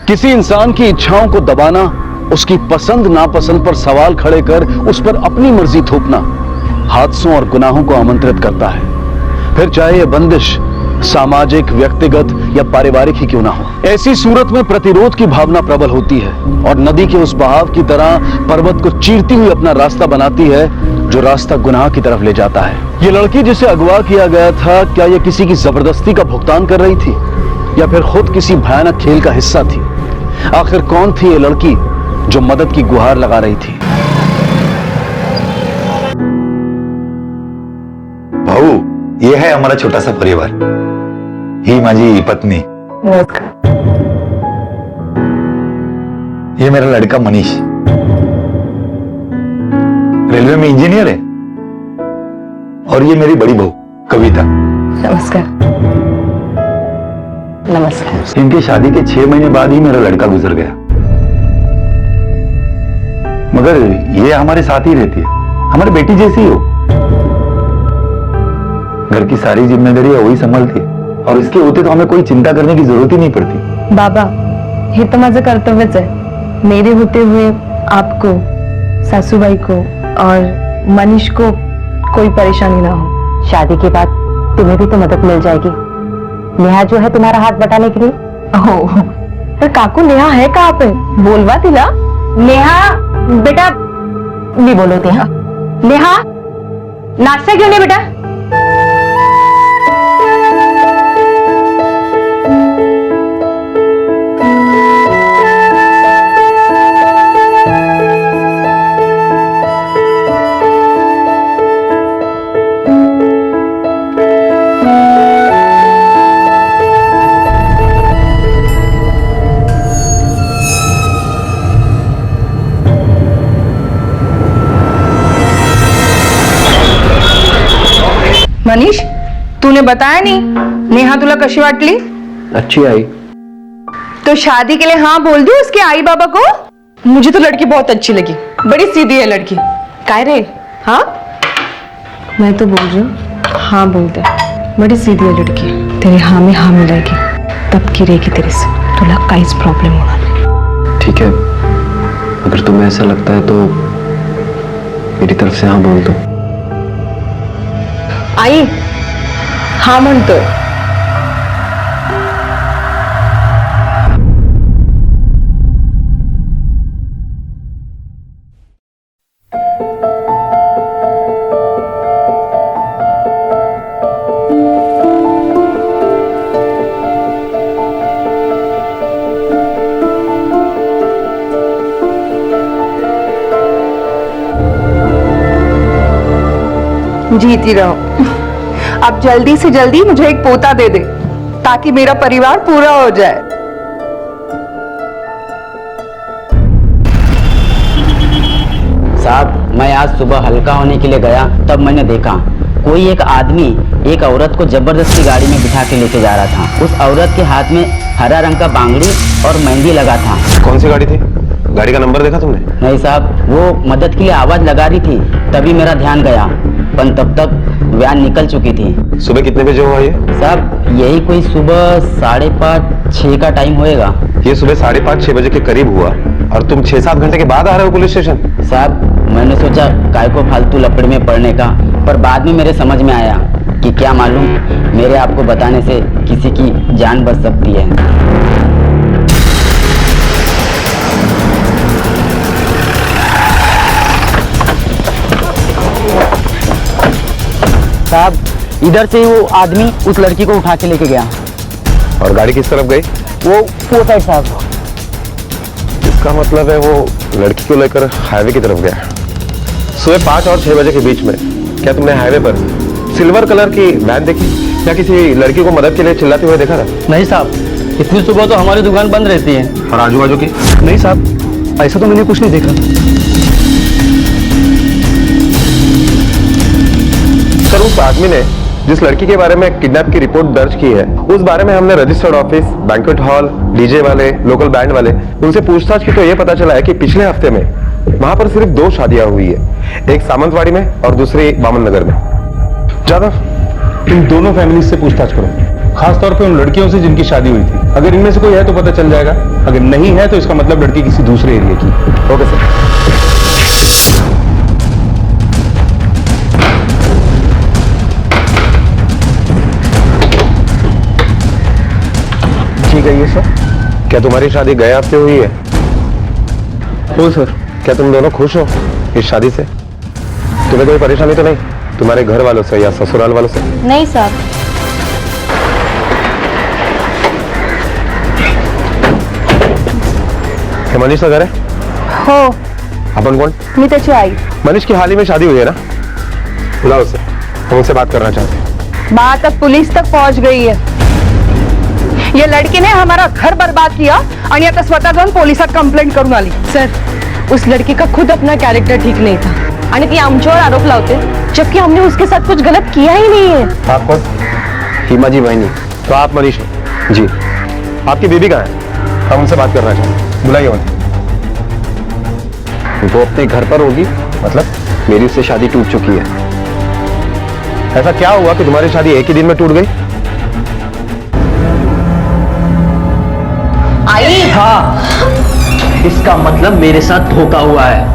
किसी इंसान की इच्छाओं को दबाना, उसकी पसंद नापसंद पर सवाल खड़े कर उस पर अपनी मर्जी थोपना हादसों और गुनाहों को आमंत्रित करता है, फिर चाहे यह बंदिश सामाजिक, व्यक्तिगत या पारिवारिक ही क्यों ना हो। ऐसी सूरत में प्रतिरोध की भावना प्रबल होती है और नदी के उस बहाव की तरह पर्वत को चीरती हुई अपना रास्ता बनाती है, जो रास्ता गुनाह की तरफ ले जाता है। ये लड़की जिसे अगवा किया गया था, क्या यह किसी की जबरदस्ती का भुगतान कर रही थी या फिर खुद किसी भयानक खेल का हिस्सा थी? आखिर कौन थी ये लड़की जो मदद की गुहार लगा रही थी? भाऊ, ये है हमारा छोटा सा परिवार। ही माझी पत्नी, ये मेरा लड़का मनीष, रेलवे में इंजीनियर है। और ये मेरी बड़ी बहू कविता। नमस्कार। नमस्कार। इनकी शादी के 6 महीने बाद ही मेरा लड़का गुजर गया, मगर ये हमारे साथ ही रहती है, हमारी बेटी जैसी हो। घर की सारी जिम्मेदारी वही संभालती है और इसके होते तो हमें कोई चिंता करने की जरूरत ही नहीं पड़ती। बाबा, हे तो माझं कर्तव्यच आहे। मेरे होते हुए आपको, सासूबाई को और मनीष को कोई परेशानी ना हो। शादी के बाद तुम्हें भी तो मदद मिल जाएगी। नेहा जो है तुम्हारा हाथ बटाने के लिए। ओह, पर काकू नेहा है कहाँ पे? बोलवा तिला। नेहा बेटा, मी बोलवते हा। नेहा, नाश्ता घेऊन ये बेटा। मनीष, तूने बताया नहीं नेहा तुला कशी वाटली? अच्छी आई तो शादी के लिए हाँ बोल दूं उसके आई बाबा को? मुझे तो लड़की बहुत अच्छी लगी, बड़ी सीधी है लड़की। काय रे? हाँ, मैं तो बोल रही हूँ हाँ बोल दे, बड़ी सीधी है लड़की। तेरे हाँ में हाँ मिलाएगी, तब की रहेगी तेरे से, तुला काहीच प्रॉब्लम होणार नहीं। ठीक है, अगर तुम्हें ऐसा लगता है तो मेरी तरफ से हाँ बोल दो। आई हाँ म्हणतोय। जीती रहो। अब जल्दी से जल्दी मुझे एक पोता दे दे ताकि मेरा परिवार पूरा हो जाए। साहब, मैं आज सुबह हल्का होने के लिए गया, तब मैंने देखा कोई एक आदमी एक औरत को जबरदस्ती गाड़ी में बिठा के लेके जा रहा था। उस औरत के हाथ में हरा रंग का बांगड़ी और मेहंदी लगा था। कौन सी गाड़ी थी? गाड़ी का नंबर देखा तुमने? नहीं साहब, वो मदद के लिए आवाज लगा रही थी, तभी मेरा ध्यान गया, पर तब तक वैन निकल चुकी थी। सुबह कितने बजे हुआ ये? साहब, यही कोई सुबह 5:30-6 का टाइम होएगा। ये सुबह 5:30-6 बजे के करीब हुआ और तुम 6-7 घंटे के बाद आ रहे हो पुलिस स्टेशन? साहब, मैंने सोचा काय को फालतू लपड़ में पड़ने का, पर बाद में मेरे समझ में आया कि क्या मालूम मेरे आपको बताने से किसी की जान बच सकती है। साहब, इधर से वो आदमी उस लड़की को उठा के लेके गया। और गाड़ी किस तरफ गई? वो साइड साहब। इसका मतलब है वो लड़की को लेकर हाईवे की तरफ गया। सुबह 5 और 6 बजे के बीच में क्या तुमने हाईवे पर सिल्वर कलर की वैन देखी या किसी लड़की को मदद के लिए चिल्लाते हुए देखा था? नहीं साहब, इतनी सुबह तो हमारी दुकान बंद रहती है। और आजू बाजू की? नहीं साहब, ऐसा तो मैंने कुछ नहीं देखा। सर, उस आदमी ने जिस लड़की के बारे में किडनैप की रिपोर्ट दर्ज की है, उस बारे में हमने registered office, banquet hall, DJ वाले, लोकल बैंड वाले, उनसे पूछताछ की तो ये पता चला है कि पिछले हफ्ते में वहां पर सिर्फ 2 शादियां हुई है, एक सामंतवाड़ी में और दूसरी बामन नगर में। ज्यादा इन दोनों फैमिली से पूछताछ करो। खासतौर पे उन लड़कियों से जिनकी शादी हुई थी। अगर इनमें से कोई है तो पता चल जाएगा, अगर नहीं है तो इसका मतलब लड़की किसी दूसरे एरिया की। Okay sir. ठीक है ये सर। क्या तुम्हारी शादी गए हफ्ते हुई है? हो सर। क्या तुम दोनों खुश हो इस शादी से? तुम्हें कोई परेशानी तो नहीं तुम्हारे घर वालों से या ससुराल वालों से? नहीं साहब। हे मनीष का घर है? हो अपन कौन? मी त्याची आई। मनीष की हाल ही में शादी हुई है ना? बुलाओ उसे, हम उनसे बात करना चाहते हैं। बात अब पुलिस तक पहुंच गई है। ये लड़की ने हमारा घर बर्बाद किया आणि आता स्वतः जाऊन पोलिसात कंप्लेंट करून आली। सर, उस लड़की का खुद अपना कैरेक्टर ठीक नहीं था आणि ती आमच्यावर आरोप लावते, जबकि हमने उसके साथ कुछ गलत किया ही नहीं है। आप कौन? हीमा जी बहनी। तो आप मनीष हो? जी। आपकी बीबी कहाँ है? हम उनसे बात करना चाहते हैं, बुलाइए उन्हें। वो अपने घर पर होगी। मतलब? मेरी उससे शादी टूट चुकी है। ऐसा क्या हुआ कि तुम्हारी शादी एक ही दिन में टूट गई? आई हाँ, इसका मतलब मेरे साथ धोखा हुआ है।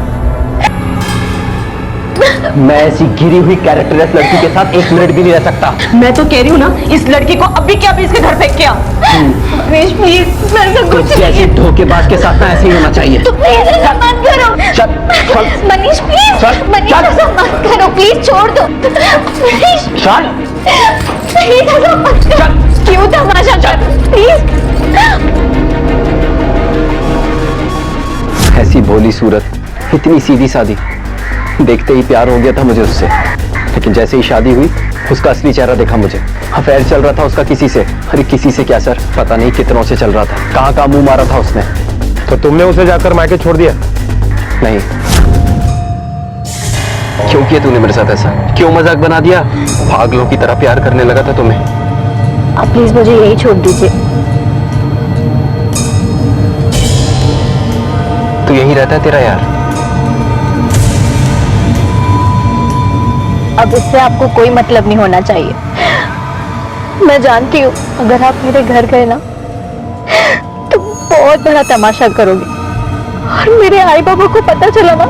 मैं ऐसी गिरी हुई कैरेक्टरलेस लड़की के साथ 1 मिनट भी नहीं रह सकता। मैं तो कह रही हूँ ना, इस लड़की को अभी के अभी इसके घर फेंक के आ। मनीष प्लीज, मैं ऐसा कुछ नहीं ऐसे है। धोखेबाज के साथ ना ऐसे ही होना चाहिए। तो प्लीज ऐसा मत करो। चल, मनीष प्लीज, चल, मनीष चल। ऐसा मत करो, प्लीज छोड़ दो। मनीष चल, प्लीज ऐसा मत करो। क्यों तमाशा कर? प्लीज। ऐसी भोली सूरत, इतनी सीधी सादी, देखते ही प्यार हो गया था मुझे उससे। लेकिन जैसे ही शादी हुई, उसका असली चेहरा देखा मुझे। अफेयर चल रहा था उसका किसी से। अरे किसी से क्या सर, पता नहीं कितनों से चल रहा था। कहाँ कहाँ मुंह मारा था उसने। तो तुमने उसे जाकर मायके छोड़ दिया? नहीं। क्यों किया तूने मेरे साथ ऐसा? क्यों मजाक बना दिया? पागलों की तरह प्यार करने लगा था तुम्हें। आप प्लीज मुझे यही छोड़ दीजिए। तू यही रहता है तेरा यार? अब इससे आपको कोई मतलब नहीं होना चाहिए। मैं जानती हूँ अगर आप मेरे घर गए ना तो बहुत बड़ा तमाशा करोगे, और मेरे आई बाबा को पता चला ना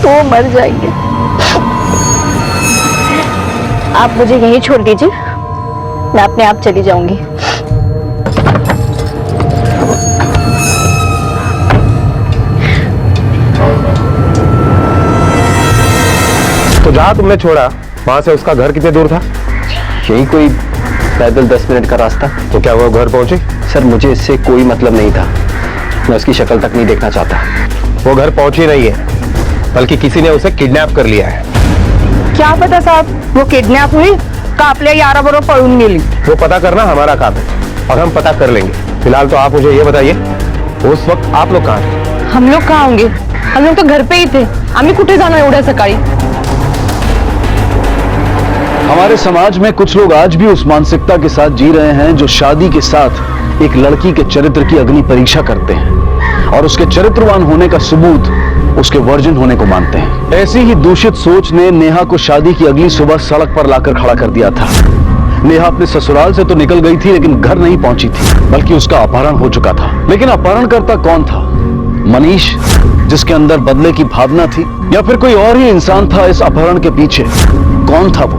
तो वो मर जाएंगे। आप मुझे यहीं छोड़ दीजिए, मैं अपने आप चली जाऊंगी। तो जहां तुमने छोड़ा वहां से उसका घर कितने दूर था? यही कोई पैदल 10 मिनट का रास्ता। तो क्या वो घर पहुंची? सर मुझे इससे कोई मतलब नहीं था। मैं उसकी शक्ल तक नहीं देखना चाहता। वो घर पहुंची नहीं है, बल्कि किसी ने उसे किडनैप कर लिया है। क्या पता साहब, वो किडनैप हुई का आपल्या याराबरोबर पळून गेली। वो पता करना हमारा काम है और हम पता कर लेंगे। फिलहाल तो आप मुझे ये बताइए, उस वक्त आप लोग कहाँ थे? हम लोग कहाँ होंगे? हम लोग तो घर पे ही थे। आम्ही कुठे जाणार एवढ्या सकाळी? हमारे समाज में कुछ लोग आज भी उस मानसिकता के साथ जी रहे हैं जो शादी के साथ एक लड़की के चरित्र की अग्नि परीक्षा करते हैं और उसके चरित्रवान होने का सबूत उसके वर्जिन होने को मानते हैं। ऐसी ही दूषित सोच ने नेहा को शादी की अगली सुबह सड़क पर लाकर खड़ा कर दिया था। नेहा अपने ससुराल से तो निकल गई थी, लेकिन घर नहीं पहुंची थी, बल्कि उसका अपहरण हो चुका था। लेकिन अपहरणकर्ता कौन था? मनीष, जिसके अंदर बदले की भावना थी, या फिर कोई और ही इंसान था इस अपहरण के पीछे? कौन था वो?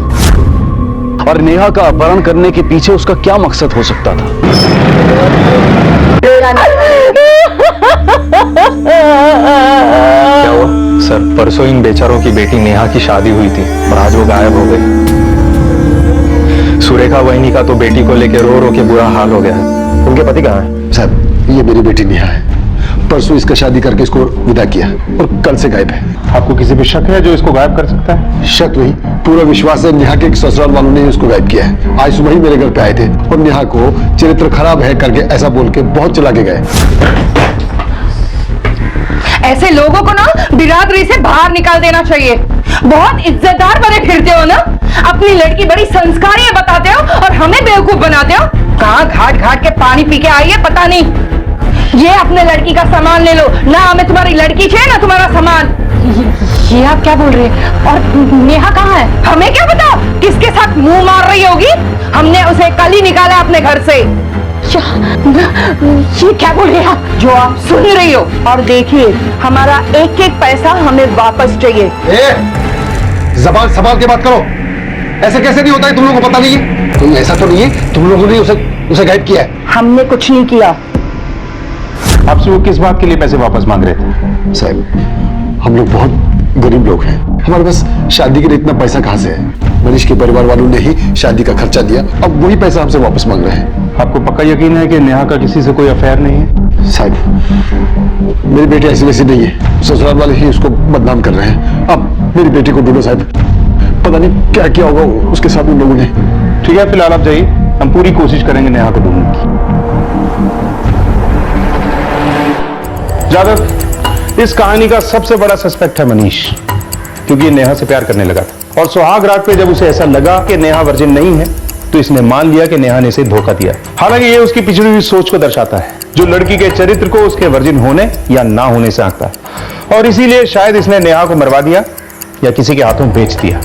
और नेहा का अपहरण करने के पीछे उसका क्या मकसद हो सकता था? क्या हुआ? सर, परसों इन बेचारों की बेटी नेहा की शादी हुई थी और आज वो गायब हो गई। सुरेखा वहिनी का तो बेटी को लेकर रो रो के बुरा हाल हो गया है। उनके पति कहाँ है? साहब, ये मेरी बेटी नेहा है। परसों इसका शादी करके इसको विदा किया और कल से गायब है। आपको किसी पे शक है जो इसको गायब कर सकता है? शक नहीं, पूरा विश्वास है नेहा के ससुराल वालों ने उसको गायब किया है। आज सुबह ही मेरे घर पे आए थे और नेहा को चरित्र खराब है करके ऐसा बोल के बहुत चला के गए। ऐसे लोगों को ना बिरादरी से बाहर निकाल देना चाहिए। बहुत इज्जतदार बने फिरते हो ना, अपनी लड़की बड़ी संस्कारी है बताते हो और हमें बेवकूफ बनाते हो। कहाँ घाट घाट के पानी पी के आई है पता नहीं। ये अपने लड़की का सामान ले लो ना, हमें तुम्हारी लड़की चाहिए ना तुम्हारा सामान। ये आप क्या बोल रहे हैं? और नेहा कहाँ है? हमें क्या पता किसके साथ मुंह मार रही होगी। हमने उसे कल ही निकाला अपने घर से। ये क्या बोल रहे हैं आप? जो आप सुन रही हो, और देखिए हमारा एक एक पैसा हमें वापस चाहिए। जबान संभाल के बात करो। ऐसे कैसे नहीं होता है, तुम लोगों को पता नहीं है? कोई ऐसा तो नहीं है तुम लोगों ने उसे गायब किया है? हमने कुछ नहीं किया। आपसे वो किस बात के लिए पैसे वापस मांग रहे थे? साहब, हम लोग बहुत गरीब लोग हैं, हमारे पास शादी के लिए इतना पैसा कहां से है? मनीष के परिवार वालों ने ही शादी का खर्चा दिया, अब वही पैसा हमसे वापस मांग रहे हैं। आपको पक्का यकीन है कि नेहा का किसी से कोई अफेयर नहीं है? साहब, मेरी बेटी ऐसी वैसी नहीं है, ससुराल वाले ही उसको बदनाम कर रहे हैं। अब मेरी बेटी को ढूंढो साहब, पता नहीं क्या किया होगा उसके साथ उन लोगों ने। ठीक है, फिलहाल आप जाइए, हम पूरी कोशिश करेंगे नेहा को ढूंढने की। जादव, इस कहानी का सबसे बड़ा सस्पेक्ट है मनीष, क्योंकि ये नेहा से प्यार करने लगा था और सुहाग रात पे जब उसे ऐसा लगा कि नेहा वर्जिन नहीं है तो इसने मान लिया कि नेहा ने इसे धोखा दिया। हालांकि ये उसकी पिछड़ी हुई सोच को दर्शाता है, जो लड़की के चरित्र को उसके वर्जिन होने या ना होने से आंकता है, और इसीलिए शायद इसने नेहा को मरवा दिया या किसी के हाथों बेच दिया।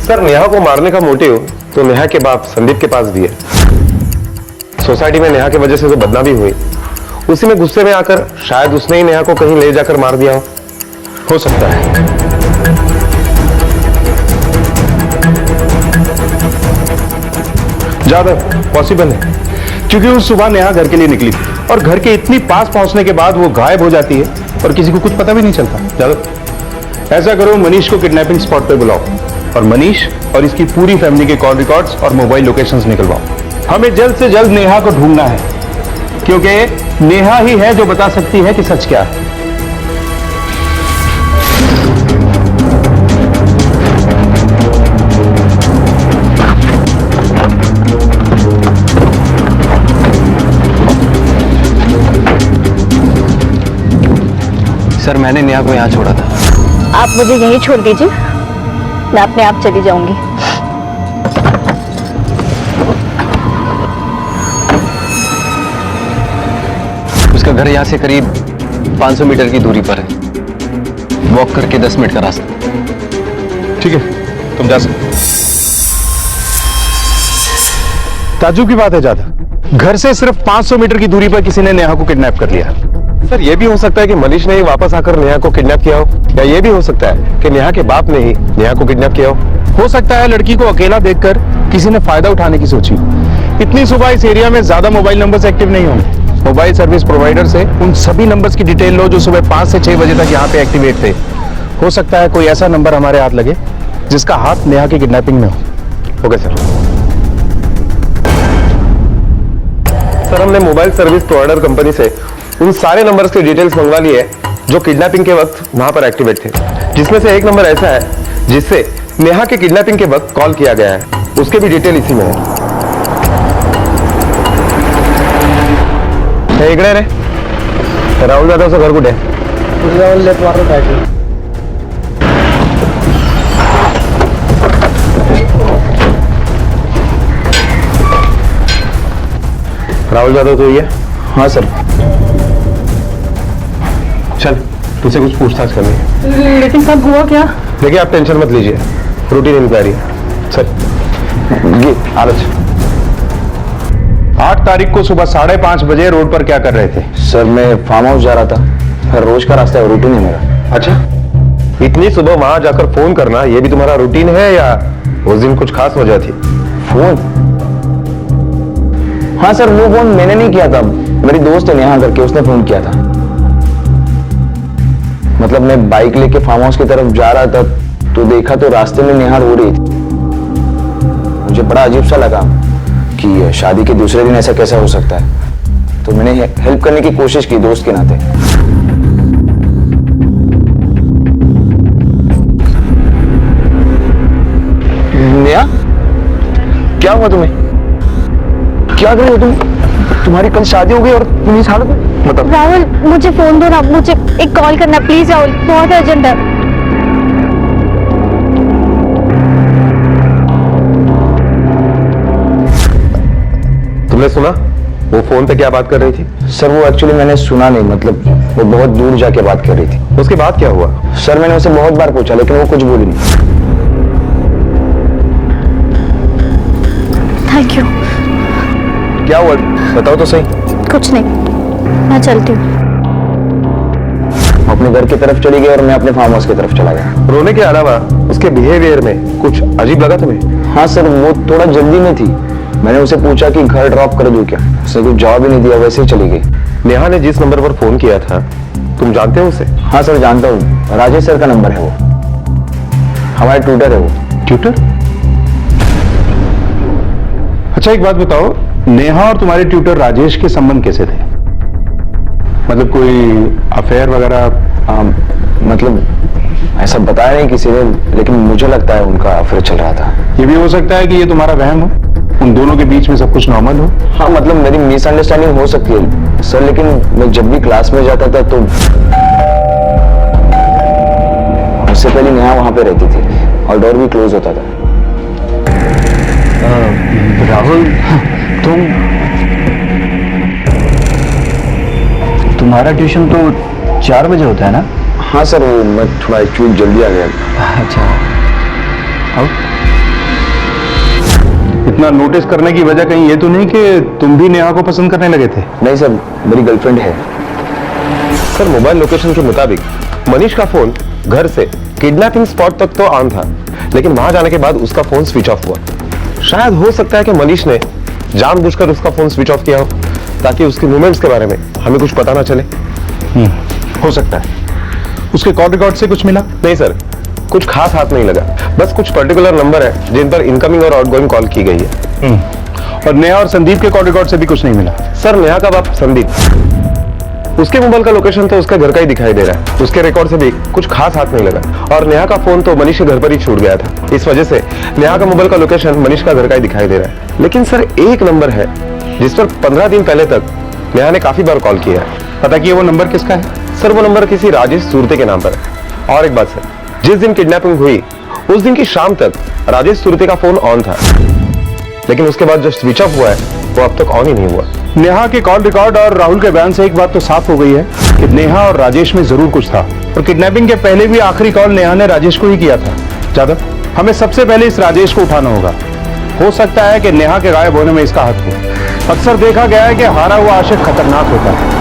सर, नेहा को मारने का मोटिव तो नेहा के बाप संदीप के पास भी है। सोसाइटी में नेहा की वजह से जो बदनामी हुई, उसी में गुस्से में आकर शायद उसने ही नेहा को कहीं ले जाकर मार दिया हो सकता है। ज्यादा पॉसिबल है, क्योंकि उस सुबह नेहा घर के लिए निकली थी और घर के इतनी पास पहुंचने के बाद वो गायब हो जाती है और किसी को कुछ पता भी नहीं चलता। ज्यादा ऐसा करो, मनीष को किडनैपिंग स्पॉट पे बुलाओ और मनीष और इसकी पूरी फैमिली के कॉल रिकॉर्ड्स और मोबाइल लोकेशंस निकलवाओ। हमें जल्द से जल्द नेहा को ढूंढना है, क्योंकि नेहा ही है जो बता सकती है कि सच क्या है। सर, मैंने नेहा को यहाँ छोड़ा था। आप मुझे यहीं छोड़ दीजिए, मैं अपने आप चली जाऊंगी। उसका घर यहाँ से करीब 500 मीटर की दूरी पर है, वॉक करके 10 मिनट का रास्ता। ठीक है, तुम जा सकते। ताज्जुब की बात है ज्यादा, घर से सिर्फ 500 मीटर की दूरी पर किसी ने नेहा को किडनैप कर लिया। सर, ये भी हो सकता है कि मनीष ने ही वापस आकर नेहा को किडनैप किया हो, या ये भी हो सकता है कि नेहा के बाप ने ही नेहा को किडनैप किया हो सकता है लड़की को अकेला देखकर किसी ने फायदा उठाने की सोची। इतनी सुबह इस एरिया में ज्यादा मोबाइल नंबर्स एक्टिव नहीं होंगे। मोबाइल सर्विस प्रोवाइडर से उन सभी नंबर्स की डिटेल लो जो सुबह 5 से 6 बजे तक यहाँ पे एक्टिवेट थे। हो सकता है कोई ऐसा नंबर हमारे हाथ लगे जिसका हाथ नेहा की किडनैपिंग में हो। Okay sir. सर, हमने मोबाइल सर्विस प्रोवाइडर कंपनी से उन सारे नंबर्स के डिटेल्स मंगवा लिए जो किडनैपिंग के वक्त वहां पर एक्टिवेट थे, जिसमें से एक नंबर ऐसा है जिससे नेहा के किडनैपिंग के वक्त कॉल किया गया है, उसके भी डिटेल इसी में है। इकडे रे, राहुल जाधवचं घर कुठे? राहुल जाधव तो ये? हाँ सर। चल, तुझसे कुछ पूछताछ करनी है। लेकिन साहब हुआ क्या? देखिए, आप टेंशन मत लीजिए, रूटीन इंक्वायरी है। सर, ये आलोच 8 तारीख को सुबह 5:30 बजे रोड पर क्या कर रहे थे? सर, मैं फार्म हाउस जा रहा था, हर रोज का रास्ता है, रूटीन है मेरा। अच्छा, इतनी सुबह वहां जाकर फोन करना ये भी तुम्हारा रूटीन है या उस दिन कुछ खास वजह थी? फोन? हाँ सर, वो फोन मैंने नहीं किया था, मेरी दोस्त है नेहा करके, उसने फोन किया था। मतलब मैं बाइक लेके फार्म हाउस की तरफ जा रहा था तो देखा तो रास्ते में नेहा रो रही थी। मुझे बड़ा अजीब सा लगा कि शादी के दूसरे दिन ऐसा कैसा हो सकता है, तो मैंने हेल्प करने की कोशिश की दोस्त के नाते। नेहा, क्या हुआ तुम्हें? क्या कर रही हो तुम? तुम्हारी कल शादी हो गई और तुम इस हालत में? मतलब राहुल, मुझे फोन दो ना, मुझे एक कॉल करना प्लीज। राहुल, बहुत अर्जेंट है। तुमने सुना वो फोन पे क्या बात कर रही थी? सर, वो एक्चुअली मैंने सुना नहीं, मतलब वो बहुत दूर जाके बात कर रही थी। उसके बाद क्या हुआ? सर, मैंने उसे बहुत बार पूछा लेकिन वो कुछ बोली नहीं। क्या हुआ बताओ तो सही। कुछ नहीं, मैं चलती हूँ। वो अपने घर की तरफ चली गई और मैं अपने फार्म हाउस की तरफ चला गया। रोने के अलावा उसके बिहेवियर में कुछ अजीब लगा तुम्हें? हाँ सर, वो थोड़ा जल्दी में थी। मैंने उसे पूछा कि घर ड्रॉप कर दूं क्या, उसने कुछ जवाब ही नहीं दिया, वैसे ही चली गई। नेहा ने जिस नंबर पर फोन किया था, तुम जानते हो उसे? हाँ सर जानता हूँ, राजेश सर का नंबर है वो, हमारे ट्यूटर है वो। ट्यूटर? अच्छा एक बात बताओ, नेहा और तुम्हारे ट्यूटर राजेश के संबंध कैसे थे? मतलब कोई अफेयर वगैरह? मतलब ऐसा बताया नहीं किसी ने, लेकिन मुझे लगता है उनका अफेयर चल रहा था। ये भी हो सकता है कि ये तुम्हारा वहम हो, उन दोनों के बीच में सब कुछ नॉर्मल हो। हाँ मतलब मेरी मिसअंडरस्टैंडिंग हो सकती है सर, लेकिन मैं जब भी क्लास में जाता था तो उससे पहले नेहा वहां पे रहती थी और डोर भी क्लोज होता था। राहुल, तुम्हारा ट्यूशन तो 4 बजे होता है ना? हाँ सर, वो मैं थोड़ा एक्चुअली जल्दी आ गया। अच्छा, इतना नोटिस करने की वजह कहीं ये तो नहीं कि तुम भी नेहा को पसंद करने लगे थे? नहीं सर, मेरी गर्लफ्रेंड है। सर मोबाइल लोकेशन के मुताबिक मनीष का फोन घर से किडनैपिंग स्पॉट तक तो ऑन था, लेकिन वहां जाने के बाद उसका फोन स्विच ऑफ हुआ। शायद हो सकता है कि मनीष ने जानबूझकर उसका फोन स्विच ऑफ किया हो ताकि उसके मूवमेंट्स के बारे में हमें कुछ पता ना चले। हो सकता है। उसके कॉल रिकॉर्ड से कुछ मिला? नहीं सर, कुछ खास हाथ नहीं लगा, बस कुछ पर्टिकुलर नंबर है जिन पर इनकमिंग और आउटगोइंग कॉल की गई है। और नेहा और संदीप के कॉल रिकॉर्ड से भी कुछ नहीं मिला? सर नेहा का बाप संदीप, उसके मोबाइल का लोकेशन तो उसका घर का ही दिखाई दे रहा है, उसके रिकॉर्ड से भी कुछ खास हाथ नहीं लगा। और नेहा का फोन तो मनीष के घर पर ही छूट गया था, इस वजह से नेहा का मोबाइल का लोकेशन मनीष का घर का ही दिखाई दे रहा है। लेकिन सर एक नंबर है जिस पर 15 दिन पहले तक नेहा ने काफी बार कॉल किया है। पता किया वो नंबर किसका है? सर वो नंबर किसी राजेश सुरते के नाम पर है। और एक बात सर, जिस दिन किडनैपिंग हुई उस दिन की शाम तक राजेश सुरते का फोन ऑन था, लेकिन उसके बाद जो स्विच ऑफ हुआ है वो अब तक ऑन ही नहीं हुआ। नेहा के कॉल रिकॉर्ड और राहुल के बयान से एक बात तो साफ हो गई है कि नेहा और राजेश में जरूर कुछ था, और किडनैपिंग के पहले भी आखिरी कॉल नेहा ने राजेश को ही किया था। जादव, हमें सबसे पहले इस राजेश को उठाना होगा। हो सकता है कि नेहा के गायब होने में इसका हाथ हो। अक्सर देखा गया है कि हारा हुआ आशिक खतरनाक होता है।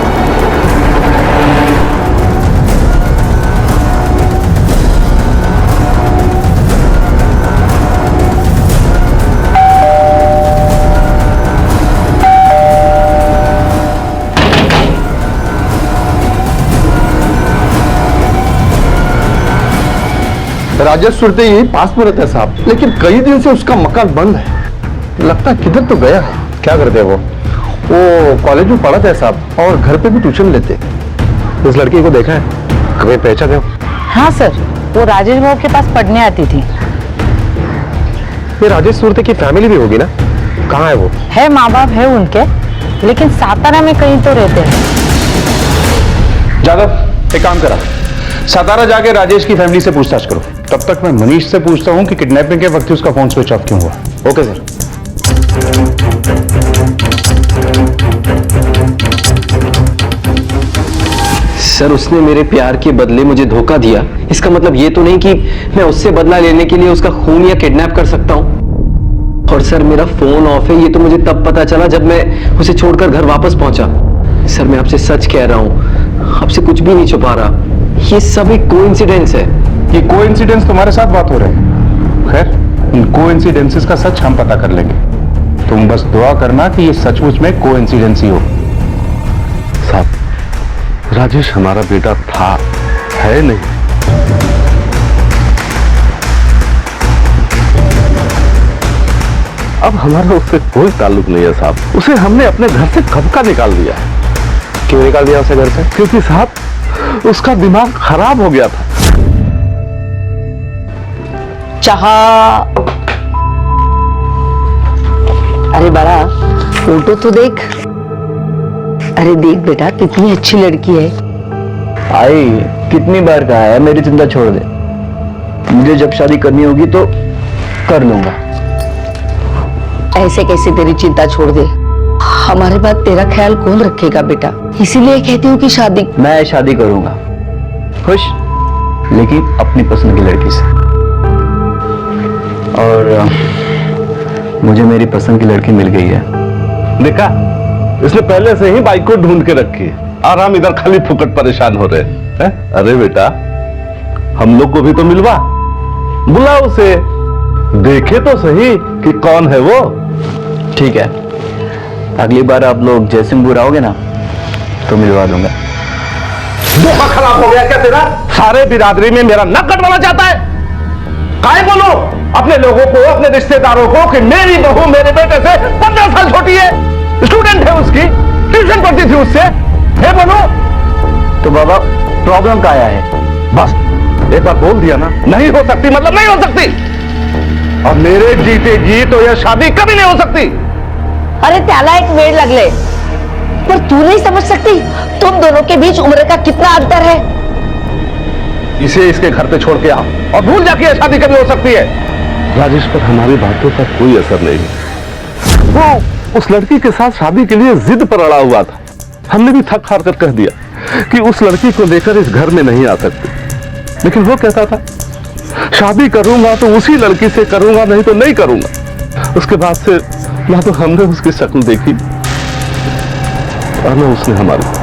राजेश सुरते यही पास में रहता है साहब, लेकिन कई दिन से उसका मकान बंद है। लगता है किधर तो गया है। क्या करते हैं वो कॉलेज में पढ़ाते हैं साहब, और घर पे भी ट्यूशन लेते हैं। इस लड़की को देखा है, कभी पहचाने हो? हाँ सर, वो राजेश बाबू के पास पढ़ने आती थी। ये राजेश सुरते की फैमिली भी होगी ना? कहाँ है वो? है, माँ बाप है उनके, लेकिन सातारा में कहीं तो रहते हैं। जादव, एक काम करा, सातारा जाके राजेश की फैमिली से पूछताछ करो। तब तक मैं मनीष से पूछता हूँ कि किडनैपिंग के वक्त उसका फोन स्विच ऑफ क्यों हुआ। Okay sir. सर उसने मेरे प्यार के बदले मुझे धोखा दिया, इसका मतलब ये तो नहीं कि मैं उससे बदला लेने के लिए उसका खून या किडनैप कर सकता हूँ। और सर मेरा फोन ऑफ है, ये तो मुझे तब पता चला जब मैं उसे छोड़कर घर वापस पहुंचा। सर मैं आपसे सच कह रहा हूँ, आपसे कुछ भी नहीं छुपा रहा, ये सब एक कोइंसिडेंस है। ये कोइंसिडेंस तुम्हारे साथ बात हो रहे हैं। खैर, इन कोइंसिडेंसेस का सच हम पता कर लेंगे। तुम बस दुआ करना कि ये सचमुच में कोइंसिडेंस ही हो। साहब, राजेश हमारा बेटा था, है नहीं। अब हमारा उससे कोई ताल्लुक नहीं है साहब। उसे हमने अपने घर से कब का निकाल दिया है। क्यों निकाल दिया उसे घर से? क्योंकि साहब उसका दिमाग खराब हो गया था। चाहा। अरे बड़ा, फोटो तो देख। अरे देख बेटा, कितनी अच्छी लड़की है। आई कितनी बार कहा है मेरी चिंता छोड़ दे, मुझे जब शादी करनी होगी तो कर लूंगा। ऐसे कैसे तेरी चिंता छोड़ दे? हमारे बाद तेरा ख्याल कौन रखेगा बेटा? इसीलिए कहती हूँ कि शादी। मैं शादी करूंगा, खुश, लेकिन अपनी पसंद की लड़की से। और मुझे मेरी पसंद की लड़की मिल गई है, देखा, इसने पहले से ही बाइक को ढूंढ के रखी है और हम इधर खाली फुकट परेशान हो रहे हैं। अरे बेटा, हम लोग को भी तो मिलवा, बुला उसे, देखे तो सही कि कौन है वो। ठीक है, अगली बार आप लोग जयसिंहपुर आओगे ना तो मिलवा दूंगा। धोखा खराब हो गया क्या तेरा? सारे बिरादरी में मेरा नक कटवाना चाहता है। काहे बोलो अपने लोगों को, अपने रिश्तेदारों को कि मेरी बहू मेरे बेटे से 15 साल छोटी है, स्टूडेंट है उसकी, ट्यूशन पढ़ती थी उससे, है बोलो। तो बाबा प्रॉब्लम क्या है? बस एक बार बोल दिया ना, नहीं हो सकती मतलब नहीं हो सकती, और मेरे जीते जी तो यह शादी कभी नहीं हो सकती। अरे त्याला एक वेळ लागले, पर तू नहीं समझ सकती तुम दोनों के बीच उम्र का कितना अंतर है। इसे इसके घर पे छोड़ के आओ और भूल जा कि यह शादी कभी हो सकती है। राजेश पर हमारी बातों का कोई असर नहीं है। वो उस लड़की के साथ शादी के लिए जिद पर अड़ा हुआ था। हमने भी थक हार कर कह दिया कि उस लड़की को लेकर इस घर में नहीं आ सकते, लेकिन वो कहता था शादी करूंगा तो उसी लड़की से करूंगा, नहीं तो नहीं करूंगा। उसके बाद से ना तो हमने उसकी शक्ल देखी और ना उसने हमारी।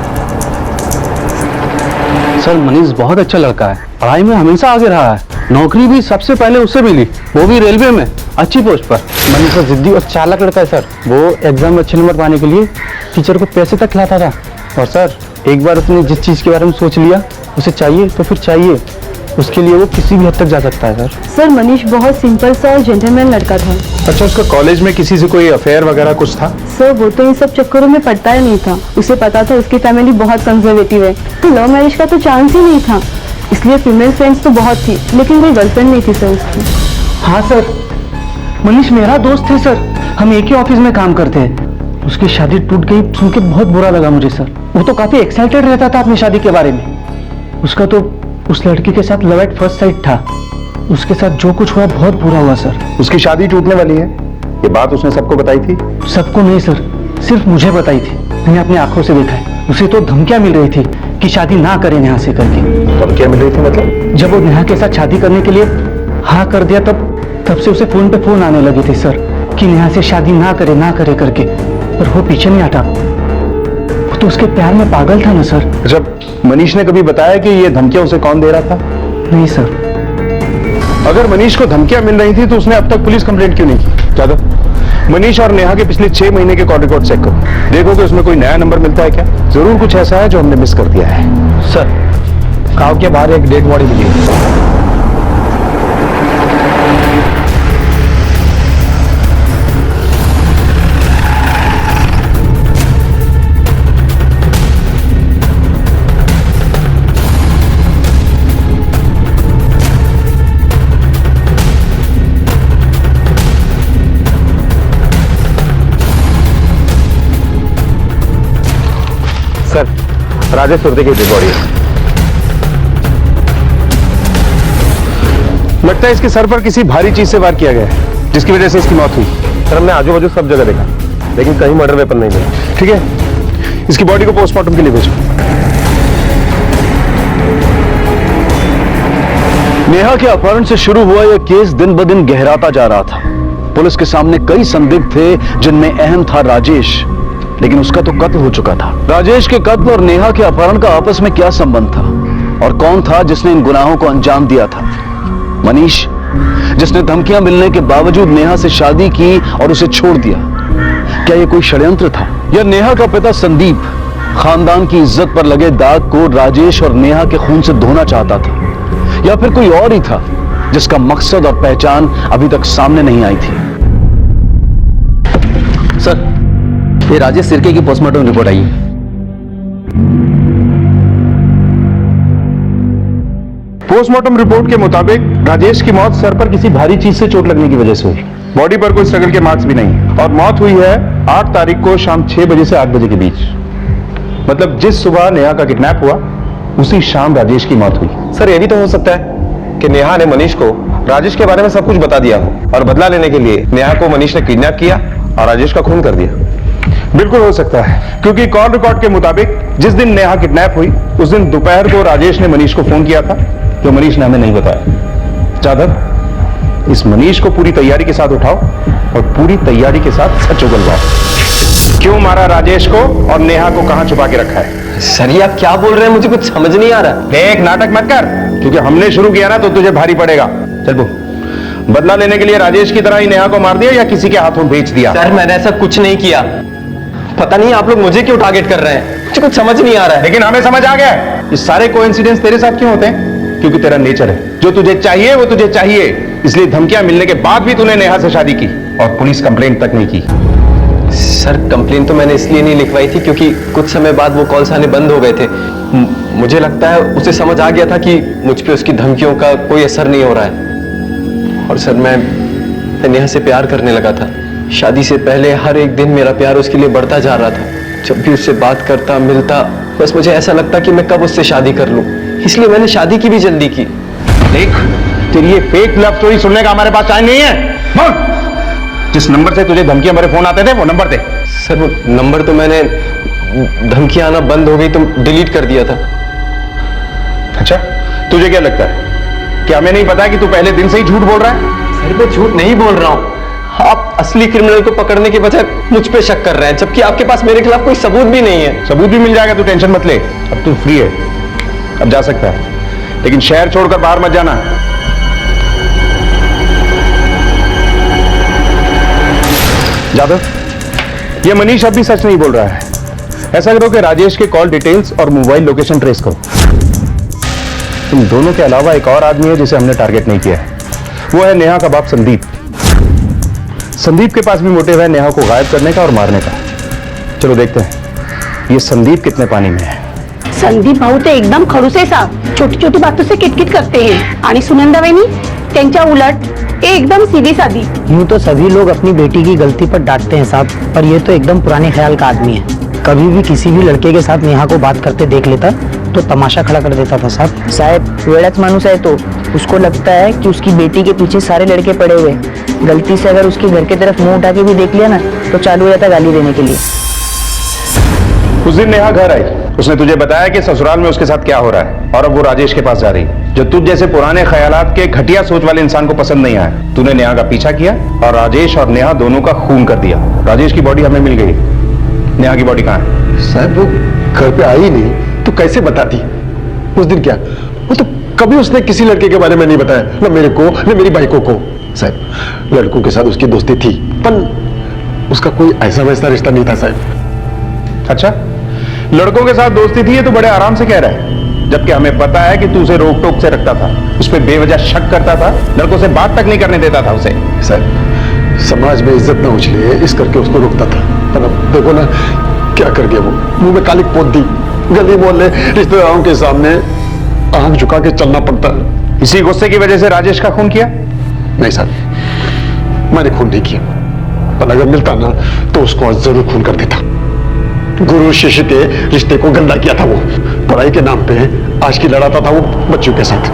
सर मनीष बहुत अच्छा लड़का है, पढ़ाई में हमेशा आगे रहा है, नौकरी भी सबसे पहले उससे मिली, वो भी रेलवे में अच्छी पोस्ट पर। मनीष जिद्दी और चालाक लड़का है सर। वो एग्जाम में अच्छे नंबर पाने के लिए टीचर को पैसे तक खिलाता था। और सर एक बार उसने जिस चीज के बारे में सोच लिया, उसे चाहिए तो फिर चाहिए, उसके लिए वो किसी भी हद तक जा सकता है सर। सर मनीष बहुत सिंपल सा और जेंटलमैन लड़का था। अच्छा, उसका कॉलेज में किसी से कोई अफेयर वगैरह कुछ था? सर वो तो इन सब चक्करों में पड़ता ही नहीं था, उसे पता था उसकी फैमिली बहुत कंजर्वेटिव है, तो लव मैरिज का तो चांस ही नहीं था, इसलिए फीमेल फ्रेंड्स तो बहुत थी, लेकिन कोई गर्लफ्रेंड नहीं थी सर उसकी। हाँ सर, मनीष मेरा दोस्त है सर, हम एक ही ऑफिस में काम करते हैं। उसकी शादी टूट गई सुन के बहुत बुरा लगा मुझे सर। वो तो काफी एक्साइटेड रहता था अपनी शादी के बारे में। उसका तो उस लड़की के साथ लव एट फर्स्ट साइट था, उसके साथ जो कुछ हुआ बहुत बुरा हुआ सर। उसकी शादी टूटने वाली है, ये बात उसने सबको बताई थी? सबको नहीं सर, सिर्फ मुझे बताई थी, मैंने अपनी आंखों से देखा है। उसे तो धमकियां मिल रही थी कि शादी ना करे नेहा से करके। धमकियां मिल रही थी मतलब? जब वो नेहा के साथ शादी करने के लिए हाँ कर दिया तब से उसे फोन पे फोन आने लगे थे सर कि नेहा से शादी ना करे करके, पर वो पीछे नहीं हटा। वो तो उसके प्यार में पागल था ना सर। जब मनीष ने कभी बताया कि ये धमकियां उसे कौन दे रहा था? नहीं सर। अगर मनीष को धमकियां मिल रही थी तो उसने अब तक पुलिस कंप्लेंट क्यों नहीं की? जादव, मनीष और नेहा के पिछले 6 महीने के कॉल रिकॉर्ड चेक करो, देखो कि उसमें कोई नया नंबर मिलता है क्या। जरूर कुछ ऐसा है जो हमने मिस कर दिया है। सर गांव के बाहर एक डेड बॉडी मिली है। सर, राजेश सुरते की डेड बॉडी है। लगता है इसके सर पर किसी भारी चीज से वार किया गया है, जिसकी वजह से इसकी मौत हुई। सर हमने आजू बाजू सब जगह देखा, लेकिन कहीं मर्डर वेपन नहीं मिला। ठीक है, इसकी बॉडी को पोस्टमार्टम के लिए भेजो। नेहा के अपहरण से शुरू हुआ यह केस दिन ब दिन गहराता जा रहा था। पुलिस के सामने कई संदिग्ध थे, जिनमें अहम था राजेश, लेकिन उसका तो कत्ल हो चुका था। राजेश के कत्ल और नेहा के अपहरण का आपस में क्या संबंध था, और कौन था जिसने इन गुनाहों को अंजाम दिया था? मनीष, जिसने धमकियां मिलने के बावजूद नेहा से शादी की और उसे छोड़ दिया। क्या यह कोई षड्यंत्र था, या नेहा का पिता संदीप खानदान की इज्जत पर लगे दाग को राजेश और नेहा के खून से धोना चाहता था, या फिर कोई और ही था जिसका मकसद और पहचान अभी तक सामने नहीं आई थी? सर, ये राजेश सिरके की पोस्टमार्टम रिपोर्ट आई है। पोस्टमार्टम रिपोर्ट के मुताबिक राजेश की मौत सर पर किसी भारी चीज से चोट लगने की वजह से हुई। बॉडी पर कोई स्ट्रगल के मार्क्स भी नहीं, और मौत हुई है 8 तारीख को शाम 6 बजे से 8 बजे के बीच। मतलब जिस सुबह नेहा का किडनैप हुआ उसी शाम राजेश की मौत हुई। सर ये भी तो हो सकता है कि नेहा ने मनीष को राजेश के बारे में सब कुछ बता दिया हो, और बदला लेने के लिए नेहा को मनीष ने किडनैप किया और राजेश का खून कर दिया। बिल्कुल हो सकता है, क्योंकि कॉल रिकॉर्ड के मुताबिक जिस दिन नेहा किडनैप हुई उस दिन दोपहर को राजेश ने मनीष को फोन किया था, जो मनीष ने हमें नहीं बताया। जाधव, इस मनीष को पूरी तैयारी के साथ उठाओ और पूरी तैयारी के साथ सच उगलवाओ। क्यों मारा राजेश को और नेहा को कहां छुपा के रखा है? सर ये आप क्या बोल रहे हैं, मुझे कुछ समझ नहीं आ रहा। देख, नाटक मत कर, क्योंकि हमने शुरू किया ना तो तुझे भारी पड़ेगा। चल वो बदला लेने के लिए राजेश की तरह ही नेहा को मार दिया या किसी के हाथों बेच दिया? सर मैंने ऐसा कुछ नहीं किया। पता नहीं आप लोग मुझे क्यों टारगेट कर रहे हैं, मुझे कुछ समझ नहीं आ रहा है। लेकिन हमें समझ आ गया है। ये सारे कोइंसिडेंस तेरे साथ क्यों होते हैं? क्योंकि तेरा नेचर है, जो तुझे चाहिए वो तुझे चाहिए, इसलिए धमकियां मिलने के बाद भी तूने नेहा से शादी की और पुलिस कंप्लेंट तक नहीं की। सर कंप्लेन तो मैंने इसलिए नहीं लिखवाई थी क्योंकि कुछ समय बाद वो कॉल्स आने बंद हो गए थे। मुझे लगता है उसे समझ आ गया था कि मुझ पे उसकी धमकियों का कोई असर नहीं हो रहा है। और सर मैं नेहा से प्यार करने लगा था। शादी से पहले हर एक दिन मेरा प्यार उसके लिए बढ़ता जा रहा था। जब भी उससे बात करता मिलता, बस मुझे ऐसा लगता कि मैं कब उससे शादी कर लूं, इसलिए मैंने शादी की भी जल्दी की। देख, तेरी ये फेक लव स्टोरी सुनने का हमारे पास टाइम नहीं है। बोल, जिस नंबर से तुझे धमकियां मेरे फोन आते थे वो नंबर दे। सर वो नंबर तो मैंने, धमकियां आना बंद हो गई तो डिलीट कर दिया था। अच्छा, तुझे क्या लगता है कि हमें नहीं पता कि तू पहले दिन से ही झूठ बोल रहा है? सर मैं झूठ नहीं बोल रहा हूं। आप असली क्रिमिनल को पकड़ने के बजाय मुझ पे शक कर रहे हैं, जबकि आपके पास मेरे खिलाफ कोई सबूत भी नहीं है। सबूत भी मिल जाएगा, तू टेंशन मत ले। अब तू फ्री है, अब जा सकता है, लेकिन शहर छोड़कर बाहर मत जाना। जादव, ये मनीष अब भी सच नहीं बोल रहा है। ऐसा करो कि राजेश के कॉल डिटेल्स और मोबाइल लोकेशन ट्रेस करो। तुम दोनों के अलावा एक और आदमी है जिसे हमने टारगेट नहीं किया है, वो है नेहा का बाप संदीप। संदीप के पास भी मोटिव है नेहा को गायब करने का और मारने का। चलो देखते हैं ये संदीप कितने पानी में है। संदीप भाऊ ते एकदम खडूस आहे साहब, छोटी छोटी बातों से किटकिट करते हैं। आणि सुनंदा वहिनी त्यांच्या उलट एकदम सीधी सादी। यूं तो सभी लोग अपनी बेटी की गलती पर डांटते हैं साहब, पर ये तो एकदम पुराने ख्याल का आदमी है। कभी भी किसी भी लड़के के साथ नेहा को बात करते देख लेता तो तमाशा खड़ा कर देता था साहब। साहब वेड़ाच मानुस है तो उसको लगता है कि उसकी बेटी के पीछे सारे लड़के पड़े हुए। गलती से अगर उसके घर की तरफ मुंह उठा के भी देख लिया ना तो चालू हो जाता गाली देने के लिए। उस दिन नेहा घर आई, उसने तुझे बताया कि ससुराल में उसके साथ क्या हो रहा है, और अब वो राजेश के पास जा रही है, जो तुझ जैसे पुराने ख्यालात के घटिया सोच वाले इंसान को पसंद नहीं आया। तूने नेहा का पीछा किया और राजेश और नेहा दोनों का खून कर दिया। राजेश की बॉडी हमें मिल गई, नेहा की बॉडी कहाँ है? साहब वो घर पे आई नहीं तो कैसे बताती? उस दिन क्या, वो तो कभी उसने किसी लड़के के बारे में नहीं बताया, ना मेरे को ना मेरी बाइकों को। साहब लड़कों के साथ उसकी दोस्ती थी, पर उसका कोई ऐसा वैसा रिश्ता नहीं था साहब। अच्छा, लड़कों के साथ दोस्ती थी ये तो बड़े आराम से कह रहा है, जबकि हमें पता है कि तू उसे रोक टोक से रखता था, उस पर बेवजह शक करता था, लड़कों से बात तक नहीं करने देता था उसे। साहब समाज में इज्जत ना उछले इस करके उसको रोकता था, पर अब देखो ना क्या कर दिया वो। मुंह में कालिक पोत दी, गली मोहल्ले रिश्तेदारों के सामने आंख झुका के चलना पड़ता है। इसी गुस्से की वजह से राजेश का खून किया? नहीं साहब मैंने खून नहीं किया, पर अगर मिलता ना तो उसको आज जरूर खून कर देता। गुरु शिष्य के रिश्ते को गंदा किया था वो, पढ़ाई के नाम पे आज की लड़ाता था वो बच्चों के साथ।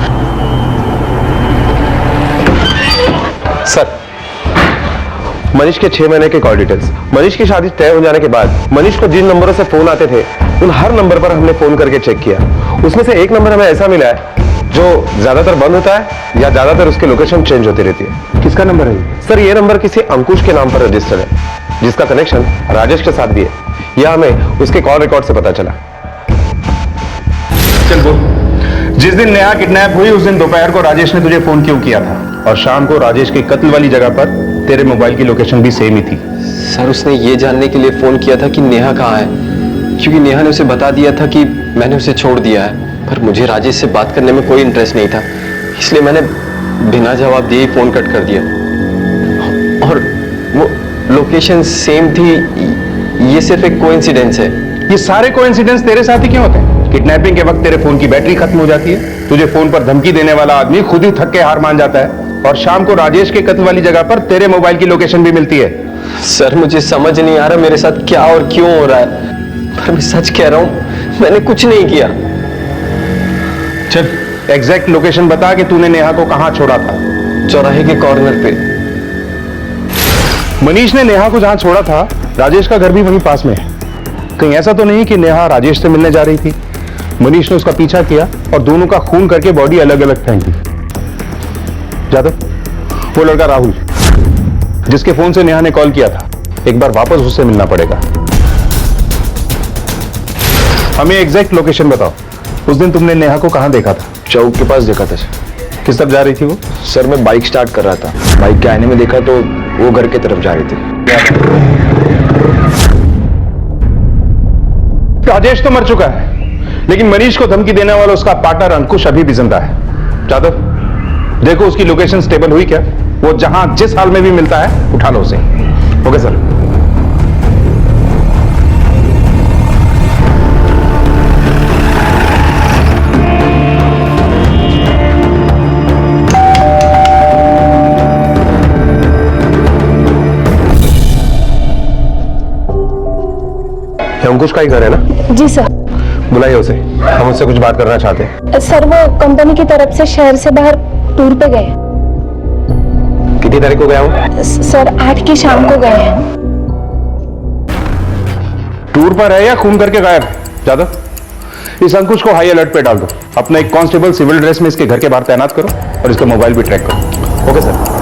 सर, मनीष के 6 महीने के कॉल डिटेल्स, मनीष की शादी तय हो जाने के बाद मनीष को जिन नंबरों से फोन आते थे उन हर नंबर पर हमने फोन करके चेक किया। उसमें से एक नंबर हमें ऐसा मिला है जो ज्यादातर बंद होता है या ज्यादातर उसकी लोकेशन चेंज होती रहती है। किसका नंबर है? सर ये नंबर किसी अंकुश के नाम पर रजिस्टर्ड है, जिसका कनेक्शन राजेश के साथ भी है। यह हमें उसके कॉल रिकॉर्ड से पता चला। चल बोल, जिस दिन नेहा किडनैप हुई उस दिन दोपहर को राजेश ने तुझे फोन क्यों किया था, और शाम को राजेश के कत्ल वाली जगह पर तेरे मोबाइल की लोकेशन भी सेम ही थी? सर उसने ये जानने के लिए फोन किया था कि नेहा कहाँ है, क्योंकि नेहा ने उसे बता दिया था कि मैंने उसे छोड़ दिया है। पर मुझे राजेश से बात करने में कोई इंटरेस्ट नहीं था, इसलिए मैंने बिना जवाब दिए ही फोन कट कर दिया। और वो लोकेशन सेम थी, ये सिर्फ एक कोइंसिडेंस है। ये सारे कोइंसिडेंस तेरे साथ ही क्यों होते हैं? किडनैपिंग के वक्त तेरे फोन की बैटरी खत्म हो जाती है, तुझे फोन पर धमकी देने वाला आदमी खुद ही थक के हार मान जाता है, और शाम को राजेश के कत्ल वाली जगह पर तेरे मोबाइल की लोकेशन भी मिलती है। सर मुझे समझ नहीं आ रहा मेरे साथ क्या और क्यों हो रहा है, पर मैं सच कह रहा हूं मैंने कुछ नहीं किया। चल एग्जैक्ट लोकेशन बता कि तूने नेहा को कहां छोड़ा था। चौराहे के कॉर्नर पे। मनीष ने नेहा को जहां छोड़ा था राजेश का घर भी वहीं पास में है। कहीं ऐसा तो नहीं कि नेहा राजेश से मिलने जा रही थी? मनीष ने उसका पीछा किया और दोनों का खून करके बॉडी अलग अलग फेंक दी। जादव, वो लड़का राहुल जिसके फोन से नेहा ने कॉल किया था, एक बार वापस उससे मिलना पड़ेगा। हमें एग्जैक्ट लोकेशन बताओ। उस दिन तुमने नेहा को कहां देखा था? चौक के पास देखा था सर। किस तरफ जा रही थी वो? सर मैं बाइक स्टार्ट कर रहा था, बाइक के आईने में देखा तो वो घर की तरफ जा रही थी। राजेश तो मर चुका है, लेकिन मनीष को धमकी देने वाला उसका पार्टनर अंकुश अभी भी जिंदा है। जादव, देखो उसकी लोकेशन स्टेबल हुई क्या? वो जहां जिस हाल में भी मिलता है उठा लो उसे। Okay sir. अंकुश का ही घर है ना? जी सर। बुलाइए उसे, हम उससे कुछ बात करना चाहते हैं। सर वो कंपनी की तरफ से शहर से बाहर टूर पे गए। कितनी तारीख को गया वो? सर 8 की शाम को गए हैं। टूर पर है या खून करके गायब है? जादव, इस अंकुश को हाई अलर्ट पे डाल दो। अपना एक कांस्टेबल सिविल ड्रेस में इसके घर के बाहर तैनात करो और इसका मोबाइल भी ट्रैक करो। Okay sir.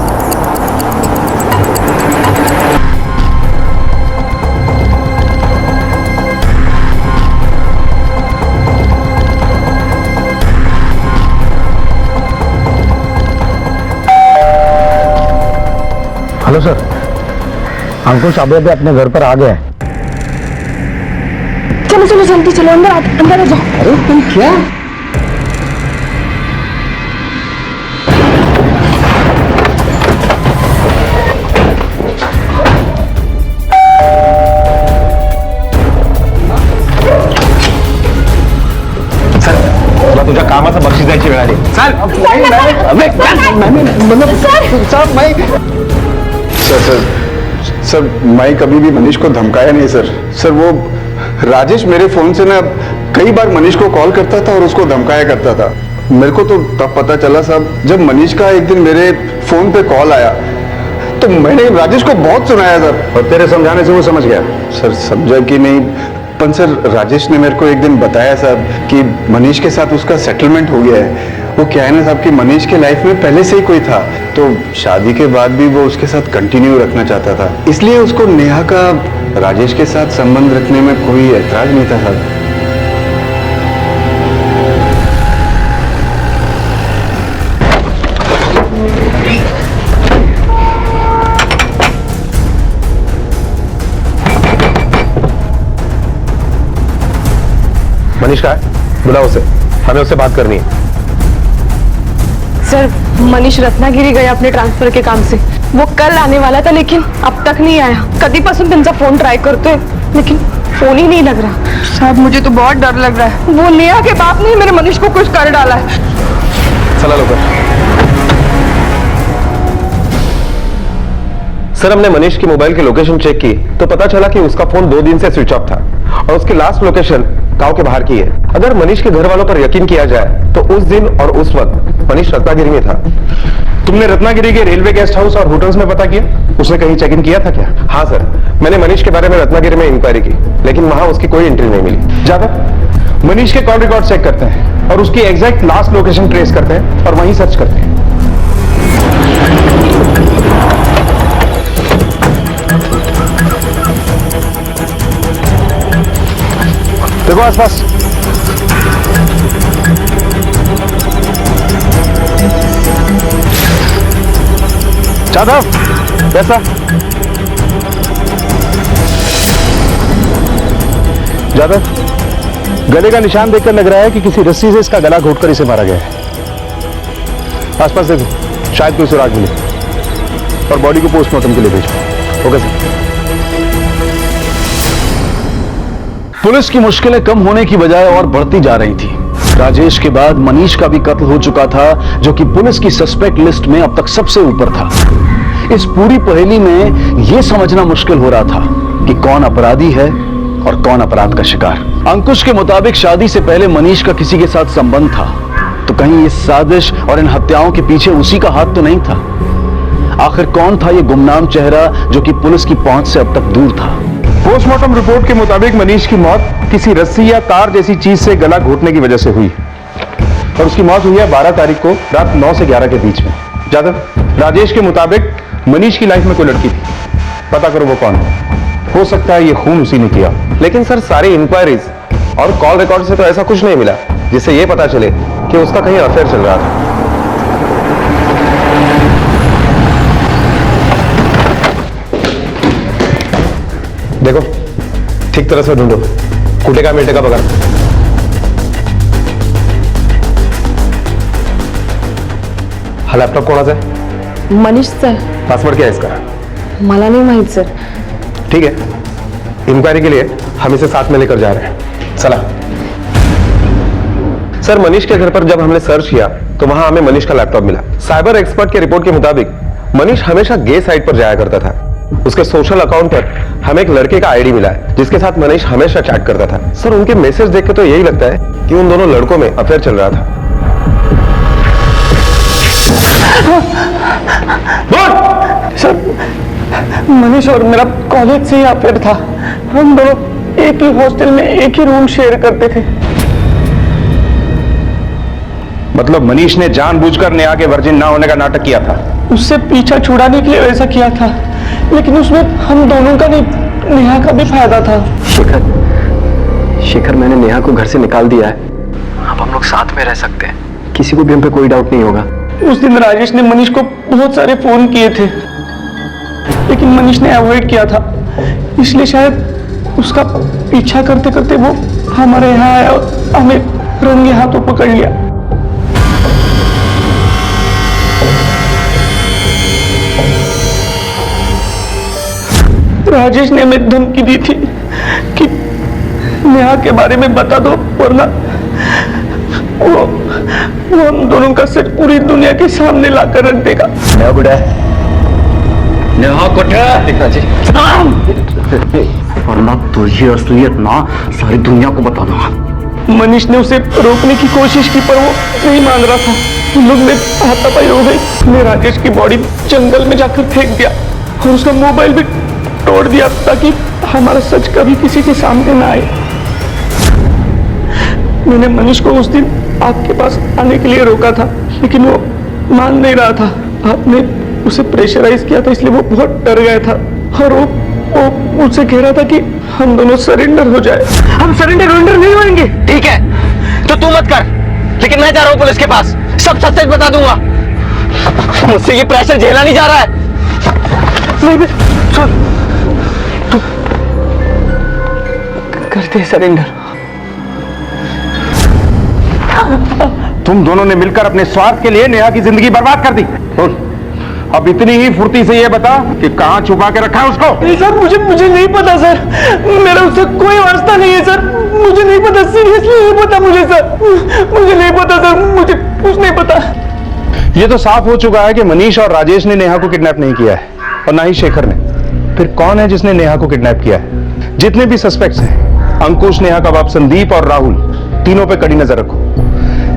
हेलो सर, अंकुश अभी अभी अपने घर पर आ गया है। चलो चलो जल्दी चलो, अंदर आ जाओ। अरे तुम क्या? तुला तुझ्या कामाचं बक्षीस द्यायची वेळ आली। सर मैं कभी भी मनीष को धमकाया नहीं सर। वो राजेश मेरे फोन से ना कई बार मनीष को कॉल करता था और उसको धमकाया करता था। मेरे को तो तब पता चला साहब, जब मनीष का एक दिन मेरे फोन पे कॉल आया तो मैंने राजेश को बहुत सुनाया सर। और तेरे समझाने से वो समझ गया? सर समझा कि नहीं, पर सर राजेश ने मेरे को एक दिन बताया साहब कि मनीष के साथ उसका सेटलमेंट हो गया है। वो क्या है ना साहब कि मनीष के लाइफ में पहले से ही कोई था, तो शादी के बाद भी वो उसके साथ कंटिन्यू रखना चाहता था, इसलिए उसको नेहा का राजेश के साथ संबंध रखने में कोई ऐतराज नहीं था साहब। मनीष का है? बुलाओ उसे, हमें उससे बात करनी है। सर मनीष रत्नागिरी गया अपने ट्रांसफर के काम से। वो कल आने वाला था लेकिन अब तक नहीं आया। कधीपासून त्यांचा फोन ट्राय करतोय लेकिन फोन ही नहीं लग रहा। साहब मुझे तो बहुत डर लग रहा है। वो नेहा के बाप ने मेरे मनीष को कुछ कर डाला है। चला लवकर। सर हमने मनीष की मोबाइल की लोकेशन चेक की तो पता चला कि उसका फोन 2 दिन से स्विच ऑफ था और उसकी लास्ट लोकेशन गांव के बाहर की है। अगर मनीष के घर वालों पर यकीन किया जाए तो उस दिन और उस वक्त मनीष रत्नागिरी में था। तुमने रत्नागिरी के रेलवे गेस्ट हाउस और होटल्स में पता किया? उसने कहीं चेक इन किया था क्या? हाँ सर, मैंने मनीष के बारे में रत्नागिरी में इंक्वायरी की लेकिन वहां उसकी कोई एंट्री नहीं मिली। जादव, मनीष के कॉल रिकॉर्ड चेक करते हैं और उसकी एग्जैक्ट लास्ट लोकेशन ट्रेस करते हैं और वहीं सर्च करते हैं। देखो आसपास। जादव, कैसा? जादव, गले का निशान देखकर लग रहा है कि किसी रस्सी से इसका गला घोटकर इसे मारा गया है। आसपास देखो, शायद कोई सुराग मिले और बॉडी को पोस्टमार्टम के लिए भेजो। Okay sir. पुलिस की मुश्किलें कम होने की बजाय और बढ़ती जा रही थी। राजेश के बाद मनीष का भी कत्ल हो चुका था, जो कि पुलिस की सस्पेक्ट लिस्ट में अब तक सबसे ऊपर था। इस पूरी पहेली में यह समझना मुश्किल हो रहा था कि कौन अपराधी है और कौन अपराध का शिकार। अंकुश के मुताबिक शादी से पहले मनीष का किसी के साथ संबंध था, तो कहीं इस साजिश और इन हत्याओं के पीछे उसी का हाथ तो नहीं था? आखिर कौन था यह गुमनाम चेहरा जो कि पुलिस की पहुंच से अब तक दूर था? पोस्टमार्टम रिपोर्ट के मुताबिक मनीष की मौत किसी रस्सी या तार जैसी चीज से गला घोटने की वजह से हुई और उसकी मौत हुई है 12 तारीख को रात 9 से 11 के बीच में। जादव, राजेश के मुताबिक मनीष की लाइफ में कोई लड़की थी पता करो वो कौन है। हो सकता है ये खून उसी ने किया। लेकिन सर सारी इंक्वायरीज और कॉल रिकॉर्ड से तो ऐसा कुछ नहीं मिला जिससे ये पता चले कि उसका कहीं अफेयर चल रहा था। देखो ठीक तरह से ढूंढो, कुटे का मेटे का बगल। हा लॅपटॉप कोणाचा आहे? मनीष सर, पासवर्ड क्या है इसका? मला नहीं माहित सर. ठीक है, इंक्वायरी के लिए हम इसे साथ में लेकर जा रहे हैं। चला। सर मनीष के घर पर जब हमने सर्च किया तो वहां हमें मनीष का लैपटॉप मिला। साइबर एक्सपर्ट के रिपोर्ट के मुताबिक मनीष हमेशा गे साइट पर जाया करता था। उसके सोशल अकाउंट पर हमें एक लड़के का आईडी मिला है जिसके साथ मनीष हमेशा चैट करता था। सर उनके मैसेज देख के तो यही लगता है कि उन दोनों लड़कों में अफेयर चल रहा था। सर मनीष और मेरा कॉलेज से ही अफेयर था। हम दोनों एक ही हॉस्टल में एक ही रूम शेयर करते थे। मतलब मनीष ने जानबूझकर नेहा के वर्जिन ना होने का नाटक किया था? उससे पीछा छुड़ाने के लिए वैसा किया था, लेकिन उसमें हम दोनों का नहीं, नेहा का भी फायदा था। शेखर, मैंने नेहा को घर से निकाल दिया है। अब हम लोग साथ में रह सकते हैं, किसी को भी हम पे कोई डाउट नहीं होगा। उस दिन राजेश ने मनीष को बहुत सारे फोन किए थे, लेकिन मनीष ने अवॉइड किया था, इसलिए शायद उसका पीछा करते करते वो हमारे यहाँ आया और हमें रंगे हाथों पकड़ लिया। राजेश ने हमें धमकी दी थी कि नेहा के बारे में बता दो वरना वो हम दोनों का सच पूरी दुनिया के सामने लाकर रख देगा। वरना तुझे असलियत ना सारी दुनिया को बताना। मनीष ने उसे रोकने की कोशिश की पर वो नहीं मान रहा था। हम लोग में हाथापाई हो गई। मैं राजेश की बॉडी जंगल में जाकर फेंक दिया और उसका मोबाइल भी तोड़ दिया ताकि हमारा सच कभी किसी के सामने ना आए। मैंने मनीष को उस दिन आपके पास आने के लिए रोका था, लेकिन वो मान नहीं रहा था। आपने उसे प्रेशराइज किया था, इसलिए वो बहुत डर गया था और वो मुझसे कह रहा था कि हम दोनों सरेंडर हो जाए। हम सरेंडर नहीं होंगे। ठीक है तो तू मत कर, लेकिन मैं जा रहा हूँ पुलिस के पास, सब सच बता दूंगा। मुझसे ये प्रेशर झेला नहीं जा रहा है। नहीं सुन, तू करते सरेंडर। तुम दोनों ने मिलकर अपने स्वार्थ के लिए नेहा की जिंदगी बर्बाद कर दी। अब इतनी ही फुर्ती से ये बता कि कहां छुपा के रखा है उसको? नहीं सर, मुझे नहीं पता सर, मेरा उससे कोई वास्ता नहीं है सर, मुझे नहीं पता, सीरियसली नहीं पता मुझे सर, मुझे नहीं पता सर, मुझे कुछ नहीं पता। ये तो साफ हो चुका है कि मनीष और राजेश ने नेहा को किडनैप नहीं किया है और ना ही शेखर ने। फिर कौन है जिसने नेहा को किडनैप किया है? जितने भी सस्पेक्ट्स हैं, अंकुश, नेहा का बाप संदीप और राहुल, तीनों पे कड़ी नजर रखो।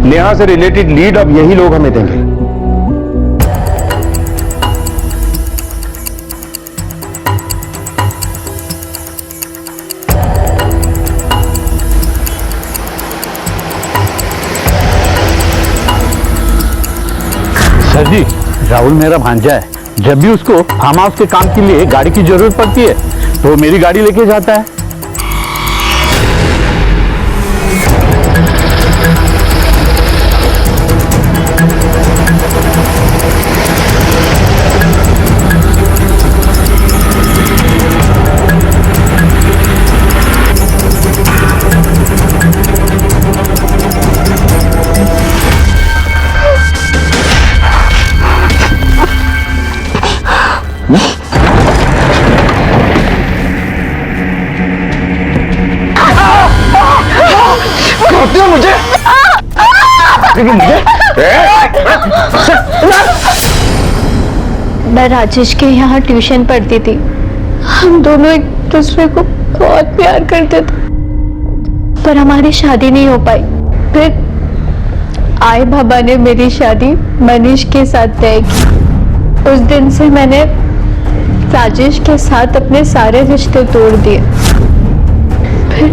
नेहा से रिलेटेड लीड अब यही लोग हमें देंगे। सर जी, राहुल मेरा भांजा है। जब भी उसको फार्म हाउस के काम के लिए गाड़ी की जरूरत पड़ती है तो वो मेरी गाड़ी लेके जाता है। मैं राजेश के यहाँ ट्यूशन पढ़ती थी। हम दोनों एक दूसरे को बहुत प्यार करते थे, पर हमारी शादी नहीं हो पाई। फिर आई बाबा ने मेरी शादी मनीष के साथ तय की। उस दिन से मैंने राजेश के साथ अपने सारे रिश्ते तोड़ दिए। फिर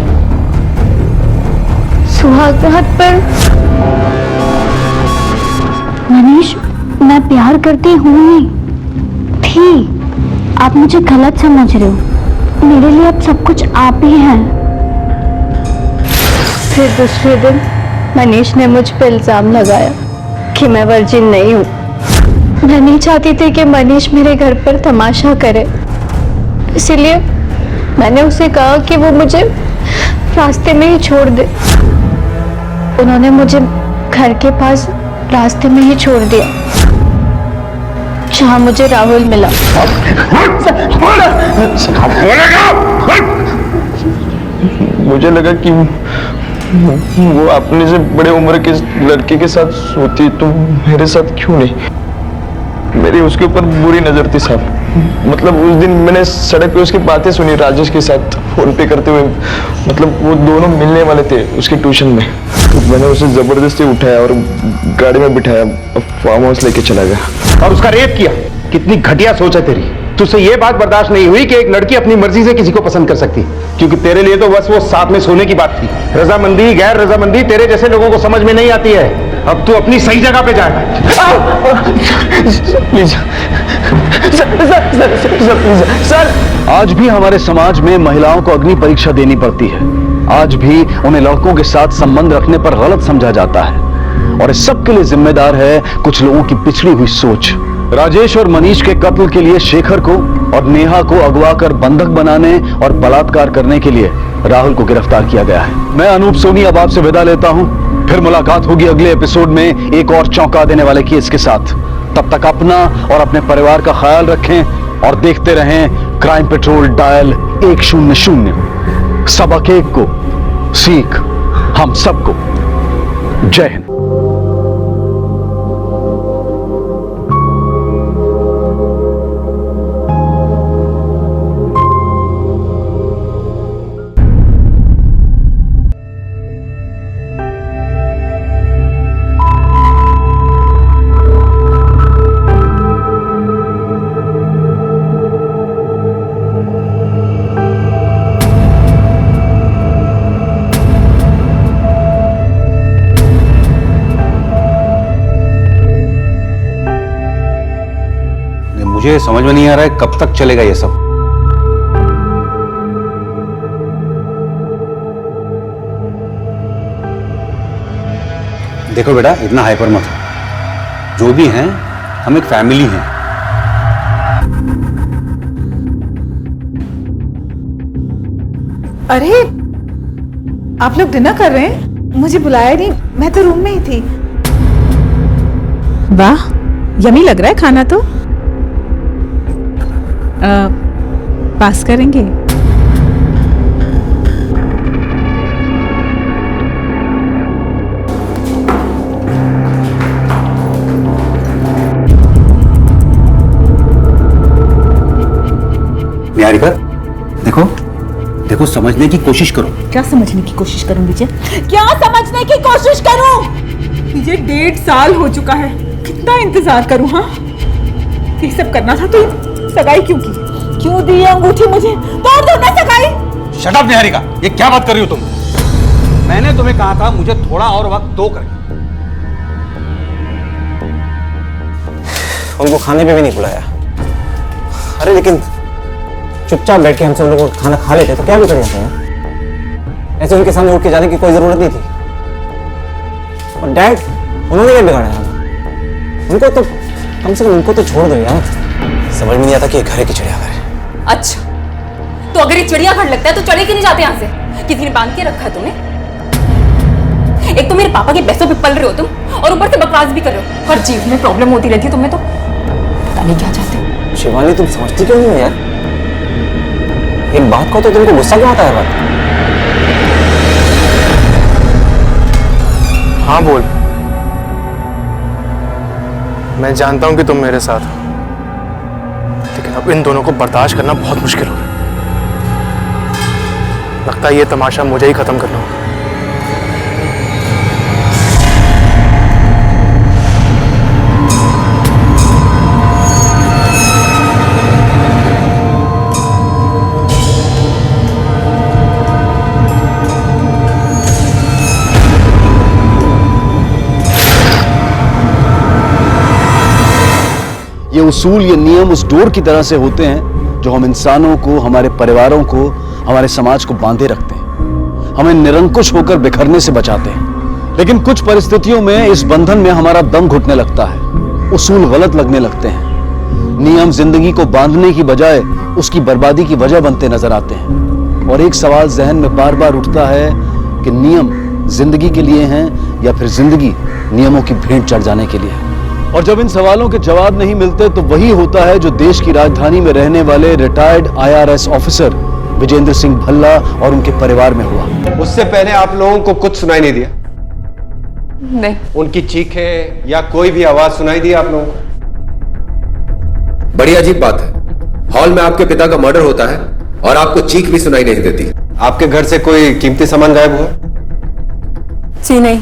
सुहागरात पर मनीष, मैं प्यार करती हूँ नहीं थी, आप मुझे गलत समझ रहे हो। मेरे लिए अब सब कुछ आप ही हैं। फिर दूसरे दिन मनीष ने मुझ पर इल्जाम लगाया कि मैं वर्जिन नहीं हूँ। मैं नहीं चाहती थी कि मनीष मेरे घर पर तमाशा करे, इसीलिए मैंने उसे कहा कि वो मुझे रास्ते में ही छोड़ दे। उन्होंने मुझे घर के पास रास्ते में ही छोड़ दिया, जहाँ मुझे राहुल मिला। मुझे लगा कि वो अपने से बड़े उम्र के लड़के के साथ सोती है, तो मेरे साथ क्यों नहीं? मेरी उसके ऊपर बुरी नजर थी साहब। मतलब उस दिन मैंने सड़क पे उसकी बातें सुनी राजेश के साथ फोन पे करते हुए। मतलब वो दोनों मिलने वाले थे उसके ट्यूशन में, तो मैंने उसे जबरदस्ती उठाया और गाड़ी में बिठाया, फार्म हाउस लेके चला गया और उसका रेप किया। कितनी घटिया सोच है तेरी। तुझसे ये बात बर्दाश्त नहीं हुई कि एक लड़की अपनी मर्जी से किसी को पसंद कर सकती, क्योंकि तेरे लिए तो बस वो साथ में सोने की बात थी। रजामंदी गैर रजामंदी तेरे जैसे लोगों को समझ में नहीं आती है। अब तू अपनी सही जगह पे जाए। Please sir. आज भी हमारे समाज में महिलाओं को अग्नि परीक्षा देनी पड़ती है। आज भी उन्हें लड़कों के साथ संबंध रखने पर गलत समझा जाता है, और इस सब के लिए जिम्मेदार है कुछ लोगों की पिछड़ी हुई सोच। राजेश और मनीष के कत्ल के लिए शेखर को और नेहा को अगवा कर बंधक बनाने और बलात्कार करने के लिए राहुल को गिरफ्तार किया गया है। मैं अनूप सोनी अब आपसे विदा लेता हूं। फिर मुलाकात होगी अगले एपिसोड में एक और चौंका देने वाले केस के साथ। तब तक अपना और अपने परिवार का ख्याल रखें और देखते रहें क्राइम पेट्रोल डायल 100। सबक एक को सीख हम सबको। जय हिंद। मुझे समझ में नहीं आ रहा है कब तक चलेगा ये सब। देखो बेटा, इतना हाइपर मत हो। जो भी हैं, हम एक फैमिली हैं। अरे आप लोग डिनर कर रहे हैं? मुझे बुलाया नहीं, मैं तो रूम में ही थी। वाह, यमी लग रहा है खाना तो। पास करेंगे? निहारिका, देखो देखो, समझने की कोशिश करो। क्या समझने की कोशिश करूं विजय? क्या समझने की कोशिश करूं? विजय 1.5 साल हो चुका है, कितना इंतजार करूं? हाँ, ये सब करना था तो सगाई क्यों की? क्यों दी अंगूठी मुझे? तोड़ दो ना सगाई। शट अप निहारिका, ये क्या बात कर रही हो तुम? मैंने तुम्हें कहा था मुझे थोड़ा और वक्त दो करके। उनको खाने पे भी नहीं बुलाया। अरे लेकिन चुपचाप बैठ के हम सब लोग खाना खा लेते तो क्या भी कर जाते हैं। ऐसे उनके सामने उठ के जाने की कोई जरूरत नहीं थी। और डैड, उन्होंने क्या बिगाड़ा है? उनको तो कम से कम उनको तो छोड़ दो यार। समझ में नहीं आता कि ये घर है कि चिड़ियाघर है। अच्छा, तो अगर ये चिड़ियाघर लगता है तो चले क्यों नहीं जाते यहाँ से? किसी ने बांध के रखा है तुम्हें? एक तो मेरे पापा के पैसों पे पल रहे हो तुम, और ऊपर से बकवास भी कर रहे हो। हर चीज में प्रॉब्लम होती रहती है तुम्हें, तो पता नहीं क्या चाहते। शिवानी, तुम समझती क्यों नहीं हो यार? एक बात को तो तुमको गुस्सा क्यों आता है? बात हाँ बोल। मैं जानता हूं कि तुम मेरे साथ हो, लेकिन अब इन दोनों को बर्दाश्त करना बहुत मुश्किल होगा। लगता है ये तमाशा मुझे ही खत्म करना होगा। ये उसूल, ये नियम उस डोर की तरह से होते हैं जो हम इंसानों को, हमारे परिवारों को, हमारे समाज को बांधे रखते हैं, हमें निरंकुश होकर बिखरने से बचाते हैं। लेकिन कुछ परिस्थितियों में इस बंधन में हमारा दम घुटने लगता है, उसूल गलत लगने लगते हैं, नियम जिंदगी को बांधने की बजाय उसकी बर्बादी की वजह बनते नजर आते हैं। और एक सवाल जहन में बार बार उठता है कि नियम जिंदगी के लिए हैं या फिर जिंदगी नियमों की भेंट चढ़ जाने के लिए। और जब इन सवालों के जवाब नहीं मिलते तो वही होता है जो देश की राजधानी में रहने वाले retired IRS officer Vijender Singh Bhalla और उनके परिवार में हुआ। उससे पहले आप लोगों को कुछ सुनाई नहीं दिया? नहीं। उनकी चीखें या कोई भी आवाज सुनाई दी आप लोगों को? बड़ी अजीब बात है, हॉल में आपके पिता का मर्डर होता है और आपको चीख भी सुनाई नहीं देती। आपके घर से कोई कीमती सामान गायब हुआ? जी नहीं।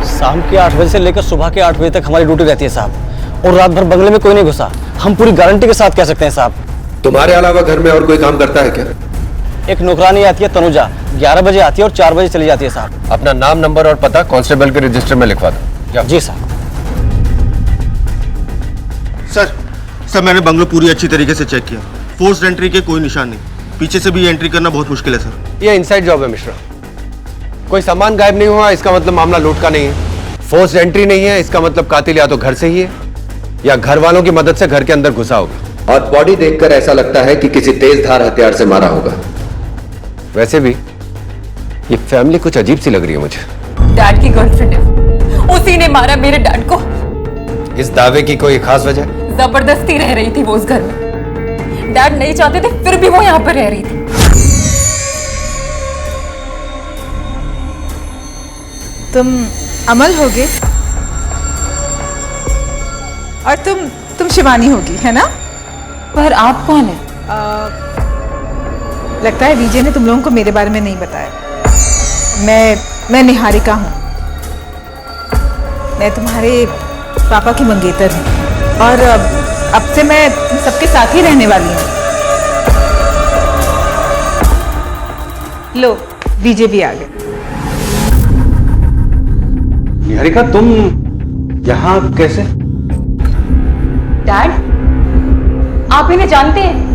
शाम के 8 बजे से लेकर सुबह के 8 बजे तक हमारी ड्यूटी रहती है साहब, और रात भर बंगले में कोई नहीं घुसा। हम पूरी गारंटी के साथ कह सकते हैं साहब। तुम्हारे अलावा घर में और कोई काम करता है क्या? एक नौकरानी आती है तनुजा, 11 बजे आती है और 4 बजे चली जाती है साहब। अपना नाम, नंबर और पता कांस्टेबल के रजिस्टर में लिखवा दो। जी साहब। सर मैंने बंगलो पूरी अच्छी तरीके से चेक किया, फोर्स्ड एंट्री के कोई निशान नहीं, पीछे से भी एंट्री करना बहुत मुश्किल है सर। ये इनसाइड जॉब है मिश्रा, कोई सामान गायब नहीं हुआ इसका मतलब मामला लूट का नहीं है। फोर्स्ड एंट्री नहीं है इसका मतलब कातिल या तो घर से ही है या घर वालों की मदद से घर के अंदर घुसा होगा। और बॉडी देखकर ऐसा लगता है कि किसी तेज धार हथियार से मारा होगा। वैसे भी ये फैमिली कुछ अजीब सी लग रही है मुझे। डैड की गर्लफ्रेंड है, उसी ने मारा मेरे डैड को। इस दावे की कोई खास वजह? जबरदस्ती रह रही थी वो उस घर में, डैड नहीं चाहते थे फिर भी वो यहाँ पर रह रही थी। तुम अमल होगे और तुम शिवानी होगी, है ना? पर आप कौन है? लगता है विजय ने तुम लोगों को मेरे बारे में नहीं बताया। मैं निहारिका हूँ, मैं तुम्हारे पापा की मंगेतर हूँ और अब से मैं सबके साथ ही रहने वाली हूँ। लो विजय भी आ गए। निहारिका तुम यहाँ कैसे? डैड, आप इन्हें जानते हैं?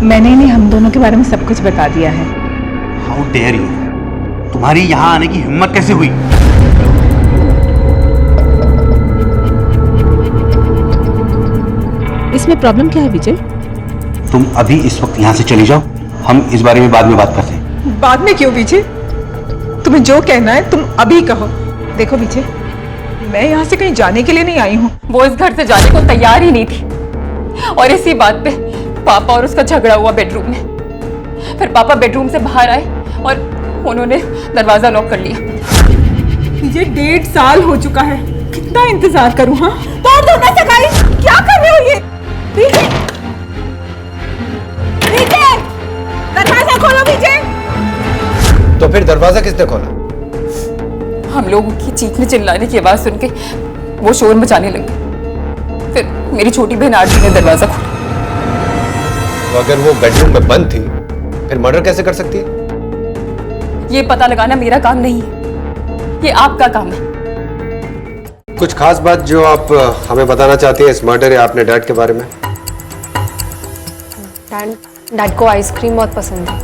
मैंने इन्हें हम दोनों के बारे में सब कुछ बता दिया है। हाउ डेयर यू, तुम्हारी यहाँ आने की हिम्मत कैसे हुई? इसमें प्रॉब्लम क्या है विजय? तुम अभी इस वक्त यहाँ से चली जाओ, हम इस बारे में बाद में बात करते हैं। बाद में क्यों विजय? तुम्हें जो कहना है तुम अभी कहो। देखो विजय, मैं यहाँ से कहीं जाने के लिए नहीं आई हूँ। वो इस घर से जाने को तैयार ही नहीं थी, और इसी बात पे पापा और उसका झगड़ा हुआ बेडरूम में। फिर पापा बेडरूम से बाहर आए और उन्होंने दरवाजा लॉक कर लिया। विजय 1.5 साल हो चुका है, कितना इंतजार करूँ? हाँ तोड़ दो ना सगाई, क्या कर रहे हो ये? विजय, विजय, दरवाजा खोलो विजय। तो फिर दरवाजा किसने खोला? हम लोगों की चीखने चिल्लाने की आवाज सुन के वो शोर मचाने लगे। फिर मेरी छोटी बहन आरती ने दरवाजा खोला। तो अगर वो बेडरूम में बंद थी फिर मर्डर कैसे कर सकती है? ये पता लगाना मेरा काम नहीं है, ये आपका काम है। कुछ खास बात जो आप हमें बताना चाहती हैं इस मर्डर या अपने डैड के बारे में? डैड को आइसक्रीम बहुत पसंद है।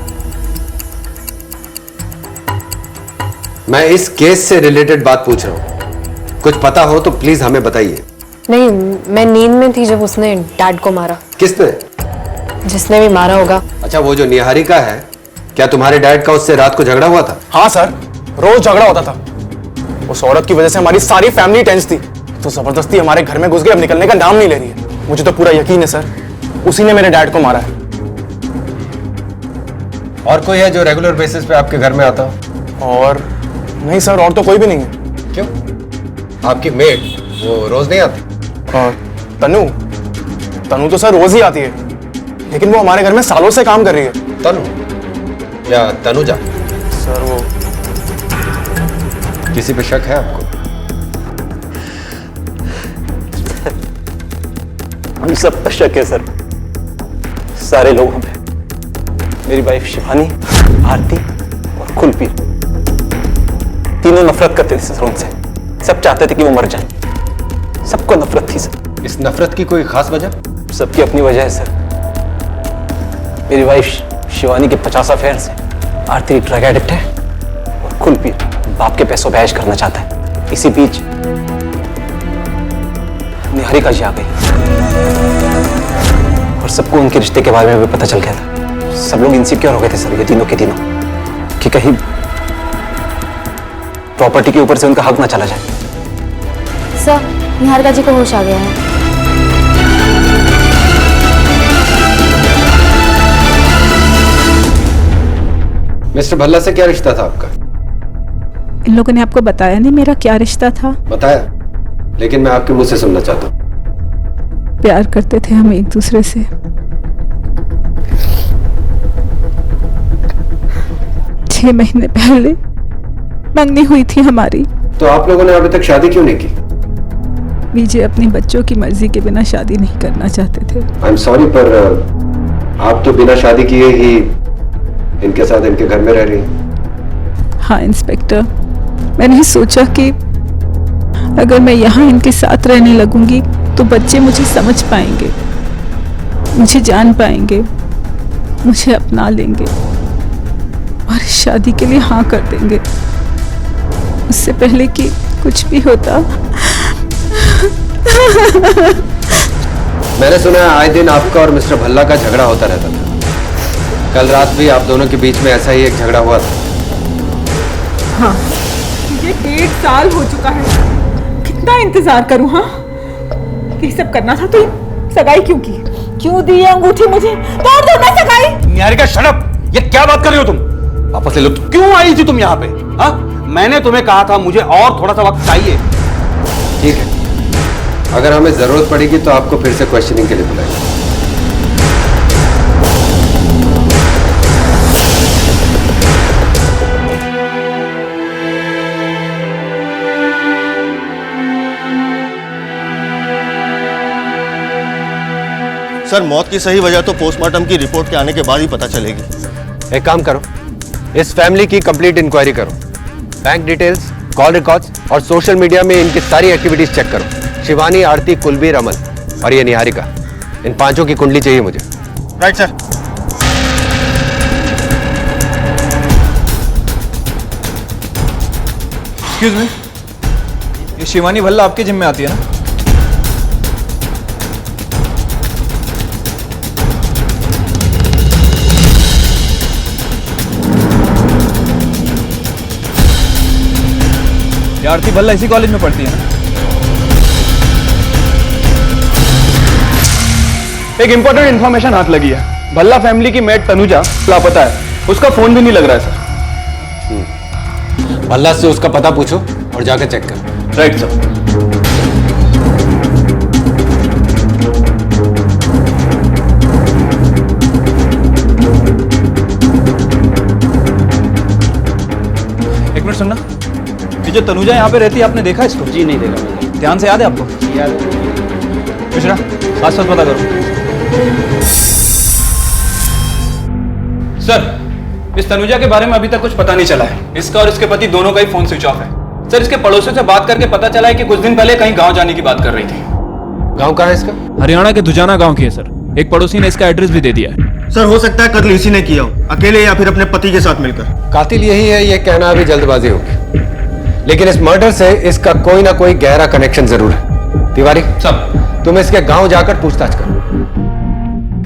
मैं इस केस से रिलेटेड बात पूछ रहा हूँ, कुछ पता हो तो प्लीज हमें बताइए। नहीं, मैं नींद में थी जब उसने डैड को मारा। किसने? जिसने भी मारा होगा। अच्छा, वो जो निहारिका है, क्या तुम्हारे डैड का उससे रात को झगड़ा हुआ था? हाँ सर, रोज झगड़ा होता था। उस औरत की वजह से हमारी सारी फैमिली टेंस थी, तो जबरदस्ती हमारे घर में घुस गई, अब निकलने का नाम नहीं ले रही है। मुझे तो पूरा यकीन है सर, उसी ने मेरे डैड को मारा है। और कोई है जो रेगुलर बेसिस पे आपके घर में आता? और नहीं सर, और तो कोई भी नहीं है। क्यों? आपकी मेड वो रोज नहीं आती? तनु तो सर रोज ही आती है, लेकिन वो हमारे घर में सालों से काम कर रही है। तनु या तनुजा? सर वो किसी पे शक है आपको? हम सब पर शक है सर, सारे लोगों पे। मेरी वाइफ शिवानी, आरती और कुलपीर, तीनों नफरत करते थे सर उनसे। सब चाहते थे कि वो मर जाए। सबको नफरत थी सर। इस नफरत की कोई खास वजह? सबकी अपनी वजह है सर। मेरी वाइफ शिवानी के 50 अफेयर से, आरती ड्रग एडिक्ट है और कुलपीर बाप के पैसों पे ऐश करना चाहता है। इसी बीच निहारिका जी आ गई और सबको उनके रिश्ते के बारे में भी पता चल गया था। सब लोग इनसिक्योर हो गए थे सर ये दिनों के दिनों कि कहीं प्रॉपर्टी के ऊपर से उनका हक ना चला जाए। सर, निहारिका जी को होश आ गया है। मिस्टर भल्ला से क्या रिश्ता था आपका? इन लोगों ने आपको बताया नहीं मेरा क्या रिश्ता था? बताया, लेकिन मैं आपके मुंह से सुनना चाहता हूँ। प्यार करते थे हम एक दूसरे से। छह महीने पहले मंगनी हुई थी हमारी। तो आप लोगों ने अभी तक शादी क्यों नहीं की? विजय अपने बच्चों की मर्जी के बिना शादी नहीं करना चाहते थे। आई एम सॉरी, पर आप तो बिना शादी किए ही इनके साथ इनके घर में रह रही हैं। हाँ इंस्पेक्टर, मैंने सोचा कि अगर मैं यहाँ इनके साथ रहने लगूंगी तो बच्चे मुझे समझ पाएंगे, मुझे जान पाएंगे, मुझे अपना लेंगे और शादी के लिए हाँ कर देंगे। उससे पहले कि कुछ भी होता। मैंने सुना है आए दिन आपका और मिस्टर भल्ला का झगड़ा होता रहता था। कल रात भी आप दोनों के बीच में ऐसा ही एक झगड़ा हुआ था। हाँ, मुझे 1.5 साल हो चुका है। कितना इंतजार करूं? हाँ, ये सब करना था तो सगाई क्यों की? क्यों दी अंगूठी मुझे? तोड़ दो ना सगाई। Niharika shut up! ये क्या बात कर रही हो तुम? वापस ले लो। क्यों आई थी तुम यहाँ पे? हाँ, मैंने तुम्हें कहा था मुझे और थोड़ा सा वक्त चाहिए। ठीक है, अगर हमें जरूरत पड़ेगी तो आपको फिर से क्वेश्चनिंग के लिए बुलाएंगे। सर, मौत की सही वजह तो पोस्टमार्टम की रिपोर्ट के आने के बाद ही पता चलेगी। एक काम करो, इस फैमिली की कंप्लीट इंक्वायरी करो। बैंक डिटेल्स, कॉल रिकॉर्ड्स और सोशल मीडिया में इनकी सारी एक्टिविटीज चेक करो। शिवानी, आरती, कुलबीर, अमल और ये निहारिका, इन पांचों की कुंडली चाहिए मुझे। Right sir. एक्सक्यूज मी, ये शिवानी भल्ला आपके जिम में आती है ना? आरती भल्ला इसी कॉलेज में पढ़ती है ना? एक इंपॉर्टेंट इंफॉर्मेशन हाथ लगी है। भल्ला फैमिली की मेट तनुजा लापता है। उसका फोन भी नहीं लग रहा है सर। भल्ला से उसका पता पूछो और जाकर चेक करो। Right sir. एक मिनट सुनना, ये जो तनुजा यहाँ पे रहती है आपने देखा इसको? जी नहीं देखा मैंने। ध्यान से याद है आपको? याद है। मिश्रा, साथ पता करो। सर, इस तनुजा के बारे में अभी तक कुछ पता नहीं चला है। इसका और इसके पति दोनों का ही फोन स्विच ऑफ है। सर, इसके पड़ोसियों से बात करके पता चला है कि कुछ दिन पहले कहीं गांव जाने की बात कर रही थी। गांव कहाँ है इसका? हरियाणा के दुजाना गांव की है सर। एक पड़ोसी ने इसका एड्रेस भी दे दिया है। सर, हो सकता है कत्ल इसी ने किया हो, अकेले या फिर अपने पति के साथ मिलकर। कातिल यही है, ये कहना अभी जल्दबाजी होगी, लेकिन इस मर्डर से इसका कोई ना कोई गहरा कनेक्शन जरूर है। तिवारी सब तुम इसके गांव जाकर पूछताछ करो।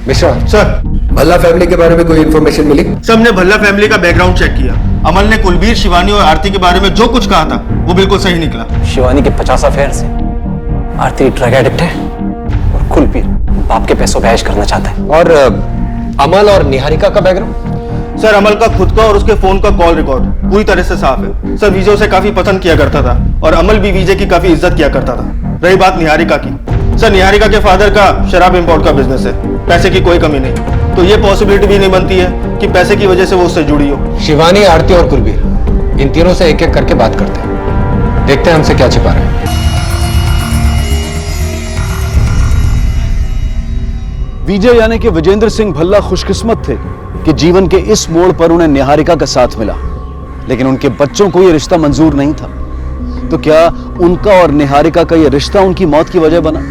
मिश्रा सर, भल्ला फैमिली के बारे में कोई इंफॉर्मेशन मिली? सबने भल्ला फैमिली का बैकग्राउंड चेक किया। अमल ने कुलबीर, शिवानी और आरती के बारे में जो कुछ कहा था वो बिल्कुल सही निकला। शिवानी के 50 अफेयर से, आरती ड्रग एडिक्ट है और कुलपीर बाप के पैसों पे ऐश करना चाहता है। और अमल और निहारिका का बैकग्राउंड? सर, अमल का खुद का और उसके फोन का कॉल रिकॉर्ड पूरी तरह से साफ है। सर, विजय उसे काफी पसंद किया करता था और अमल भी विजय की काफी इज्जत किया करता था। रही बात निहारिका की, सर, निहारिका के फादर का शराब इंपोर्ट का बिजनेस है, पैसे की कोई कमी नहीं, तो ये पॉसिबिलिटी भी नहीं बनती है कि पैसे की वजह से वो उससे जुड़ी हो। शिवानी, आरती और कुलबीर, इन तीनों से एक एक करके बात करते हैं, देखते हैं हमसे क्या छिपा रहे हैं। विजय यानी कि विजेंद्र सिंह भल्ला खुशकिस्मत थे कि जीवन के इस मोड़ पर उन्हें निहारिका का साथ मिला, लेकिन उनके बच्चों को यह रिश्ता मंजूर नहीं था। तो क्या उनका और निहारिका का यह रिश्ता उनकी मौत की वजह बना,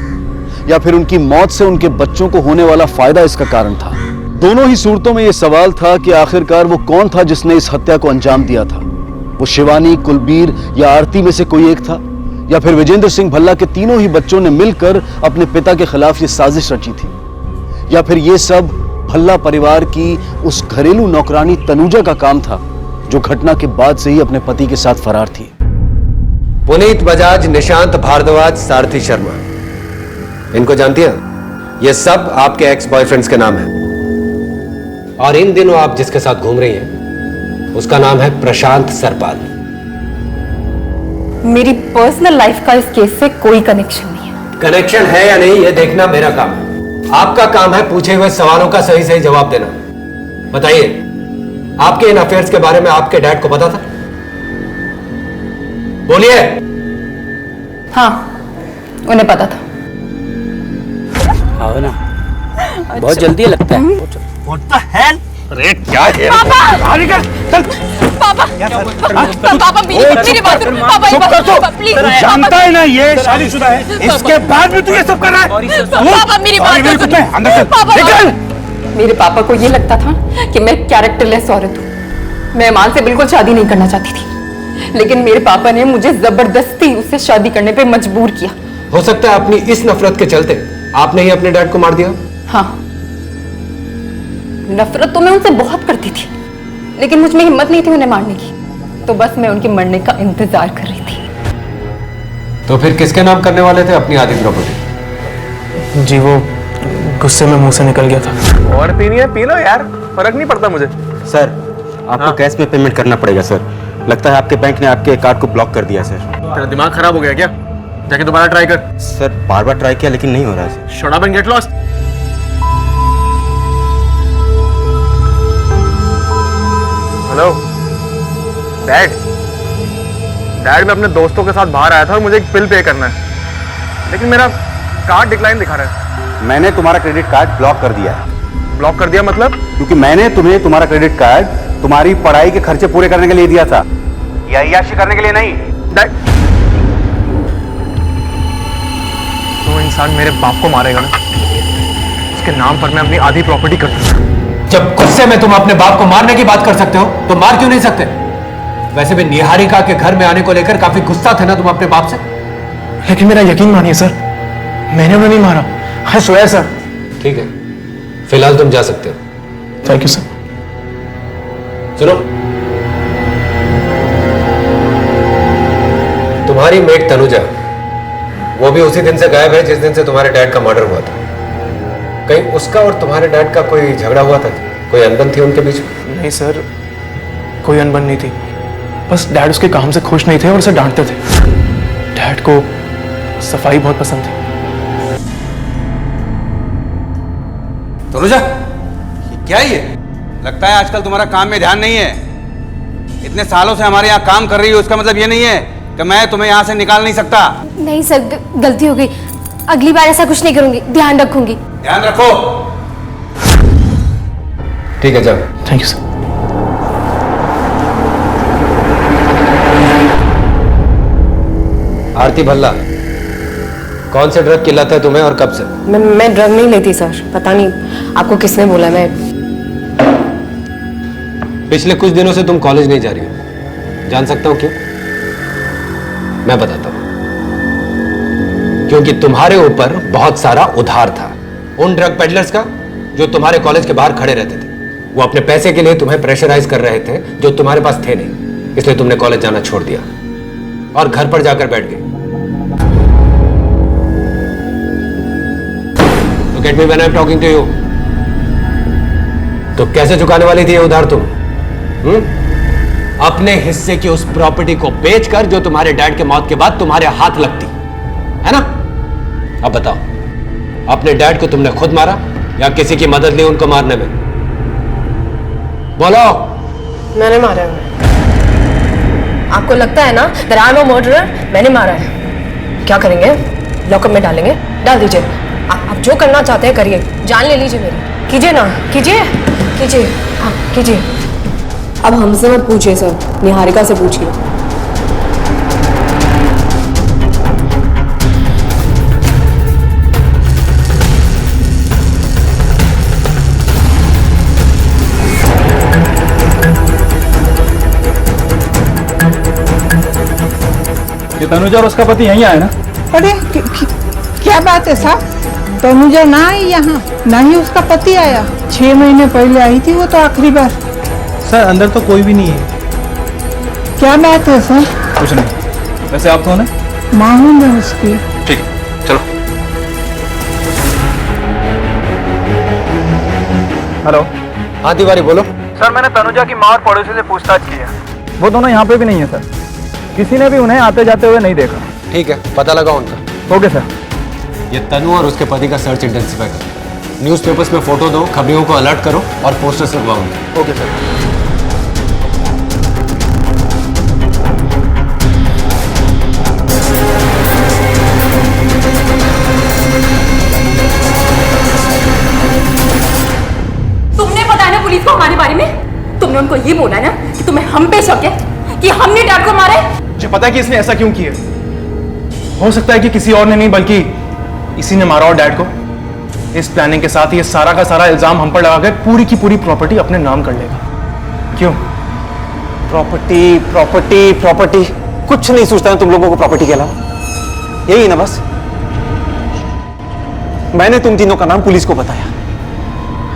या फिर उनकी मौत से उनके बच्चों को होने वाला फायदा इसका कारण था? दोनों ही सूरतों में यह सवाल था कि आखिरकार वो कौन था जिसने इस हत्या को अंजाम दिया था। वो शिवानी, कुलबीर या आरती में से कोई एक था, या फिर विजेंद्र सिंह भल्ला के तीनों ही बच्चों ने मिलकर अपने पिता के खिलाफ ये साजिश रची थी, या फिर ये सब भल्ला परिवार की उस घरेलू नौकरानी तनुजा का काम था जो घटना के बाद से ही अपने पति के साथ फरार थी। पुनीत बजाज, निशांत भारद्वाज, सारथी शर्मा, इनको जानती हैं? ये सब आपके एक्स बॉयफ्रेंड्स के नाम हैं। और इन दिनों आप जिसके साथ घूम रही हैं उसका नाम है प्रशांत सरपाल। मेरी पर्सनल लाइफ का इस केस से कोई कनेक्शन नहीं है। कनेक्शन है या नहीं ये देखना मेरा काम है। आपका काम है पूछे हुए सवालों का सही सही जवाब देना। बताइए, आपके इन अफेयर्स के बारे में आपके डैड को पता था? बोलिए। हाँ, उन्हें पता था। आओ ना, बहुत जल्दी लगता है। What the hell? अरे क्या है? पापा! चल। पापा! पापा मेरी बात सुनो। पापा चुप कर तू। प्लीज। तू जानता है ना ये शादीशुदा है। इसके बाद भी तू ये सब कर रहा है। पापा मेरी बात सुनो। अंदर चल। पापा! निकल। मेरे पापा को ये लगता था कि मैं कैरेक्टरलेस औरत हूँ। मैं ईमान से बिल्कुल शादी नहीं करना चाहती थी, लेकिन मेरे पापा ने मुझे जबरदस्ती उससे शादी करने पे मजबूर किया। हो सकता है अपनी इस नफरत के चलते आपने ही अपने डैड को मार दिया। हाँ, नफरत तो मैं उनसे बहुत करती थी, लेकिन मुझ में हिम्मत नहीं थी उन्हें मारने की, तो बस मैं उनके मरने का इंतजार कर रही थी। तो फिर किसके नाम करने वाले थे अपनी आधी प्रॉपर्टी? जी वो गुस्से में मुंह से निकल गया था। और पीनी है पी लो यार, फर्क नहीं पड़ता मुझे। सर, आपको कैश में पेमेंट करना पड़ेगा सर। लगता है आपके बैंक ने आपके कार्ड को ब्लॉक कर दिया सर। तेरा दिमाग खराब हो गया क्या? जाके दोबारा ट्राई कर। सर, बार बार ट्राई किया लेकिन नहीं हो रहा है sir. Shut up and get lost. Hello dad. Dad, मैं अपने दोस्तों के साथ बाहर आया था और मुझे एक बिल पे करना है, लेकिन मेरा कार्ड डिक्लाइन दिखा रहा है। मैंने तुम्हारा क्रेडिट कार्ड ब्लॉक कर दिया है। ब्लॉक कर दिया मतलब? क्योंकि मैंने तुम्हें तुम्हारा क्रेडिट कार्ड तुम्हारी पढ़ाई के खर्चे पूरे करने के लिए दिया था, या अय्याशी करने के लिए नहीं। डैड, तो इंसान मेरे बाप को मारेगा ना, उसके नाम पर मैं अपनी आधी प्रॉपर्टी कर दूंगा। जब गुस्से में तुम अपने बाप को मारने की बात कर सकते हो तो मार क्यों नहीं सकते? वैसे भी निहारिका के घर में आने को लेकर काफी गुस्सा थे ना तुम अपने बाप से? लेकिन मेरा यकीन मानिए सर, मैंने उन्हें नहीं मारा। I swear sir. ठीक है, फिलहाल तुम जा सकते हो। Thank you sir. सुनो, तुम्हारी मेट तनुजा, वो भी उसी दिन से गायब है जिस दिन से तुम्हारे डैड का मर्डर हुआ था। कहीं उसका और तुम्हारे डैड का कोई झगड़ा हुआ था? कोई अनबन थी उनके बीच में? नहीं सर, कोई अनबन नहीं थी। बस डैड उसके काम से खुश नहीं थे और उसे डांटते थे। डैड को सफाई बहुत पसंद थी। तनुजा, क्या है ये? लगता है आजकल तुम्हारा काम में ध्यान नहीं है। इतने सालों से हमारे यहाँ काम कर रही हो, इसका मतलब ये नहीं है कि मैं तुम्हें यहाँ से निकाल नहीं सकता। नहीं सर, गलती हो गई। अगली बार ऐसा कुछ नहीं करूंगी, ध्यान रखूंगी। ध्यान रखो। ठीक है, जाओ। Thank you sir. Aarti Bhalla, कौन से ड्रग की लत है तुम्हें और कब से? मैं ड्रग नहीं लेती सर, पता नहीं आपको किसने बोला। मैं पिछले कुछ दिनों से तुम कॉलेज नहीं जा रही हो, जान सकता हूं क्यों? मैं बताता हूं। क्योंकि तुम्हारे ऊपर बहुत सारा उधार था उन ड्रग पेडलर्स का जो तुम्हारे कॉलेज के बाहर खड़े रहते थे। वो अपने पैसे के लिए तुम्हें प्रेशराइज कर रहे थे जो तुम्हारे पास थे नहीं, इसलिए तुमने कॉलेज जाना छोड़ दिया और घर पर जाकर बैठ गई। तो get me when I am talking to you. तो कैसे चुकाने वाली थी ये उधार तुम? अपने हिस्से की उस प्रॉपर्टी को बेचकर जो तुम्हारे डैड के मौत के बाद तुम्हारे हाथ लगती है ना। अब बताओ, अपने डैड को तुमने खुद मारा या किसी की मदद ली उनको मारने में? बोलो। मैंने मारा है उन्हें। आपको लगता है ना that I am a murderer? मैंने मारा है। क्या करेंगे? लॉकअप में डालेंगे? डाल दीजिए। आप जो करना चाहते हैं करिए, जान ले लीजिए मेरी। कीजिए ना, कीजिए कीजिए, हाँ कीजिए। अब हमसे मत पूछिए सर, निहारिका से पूछिए। तनुजा और उसका पति यहीं आए ना? अरे क्या बात है साहब, तनुजा ना आई यहाँ, ना ही उसका पति आया। 6 महीने पहले आई थी वो तो आखिरी बार। सर अंदर तो कोई भी नहीं है। क्या बात है सर? कुछ नहीं। वैसे आप कौन है? माँ हूँ मैं उसकी। ठीक है, चलो। हेलो। हाँ तिवारी बोलो। सर मैंने तनुजा की माँ और पड़ोसी से पूछताछ की है। वो दोनों यहाँ पे भी नहीं है सर। किसी ने भी उन्हें आते जाते हुए नहीं देखा। ठीक है, पता लगा उनका। Okay sir. ये तनु और उसके पति का सर्च इंटेंसिफाई करो। न्यूज़पेपर्स में फोटो दो, खबरियों को अलर्ट करो और पोस्टर्स लगवाओ उनके। Okay sir. तुमने बताया ना पुलिस को हमारे बारे में? तुमने उनको ये बोला ना कि तुम्हें हम पे शक है कि हमने डैड को मारा है? मुझे पता है कि इसने ऐसा क्यों किया। हो सकता है कि किसी और ने नहीं बल्कि इसी ने मारा और डैड को। इस प्लानिंग के साथ ये सारा का सारा इल्जाम हम पर लगाकर पूरी की पूरी प्रॉपर्टी अपने नाम कर लेगा। क्यों? प्रॉपर्टी प्रॉपर्टी प्रॉपर्टी, कुछ नहीं सोचता तुम लोगों को प्रॉपर्टी के अलावा। यही ना बस। मैंने तुम तीनों का नाम पुलिस को बताया,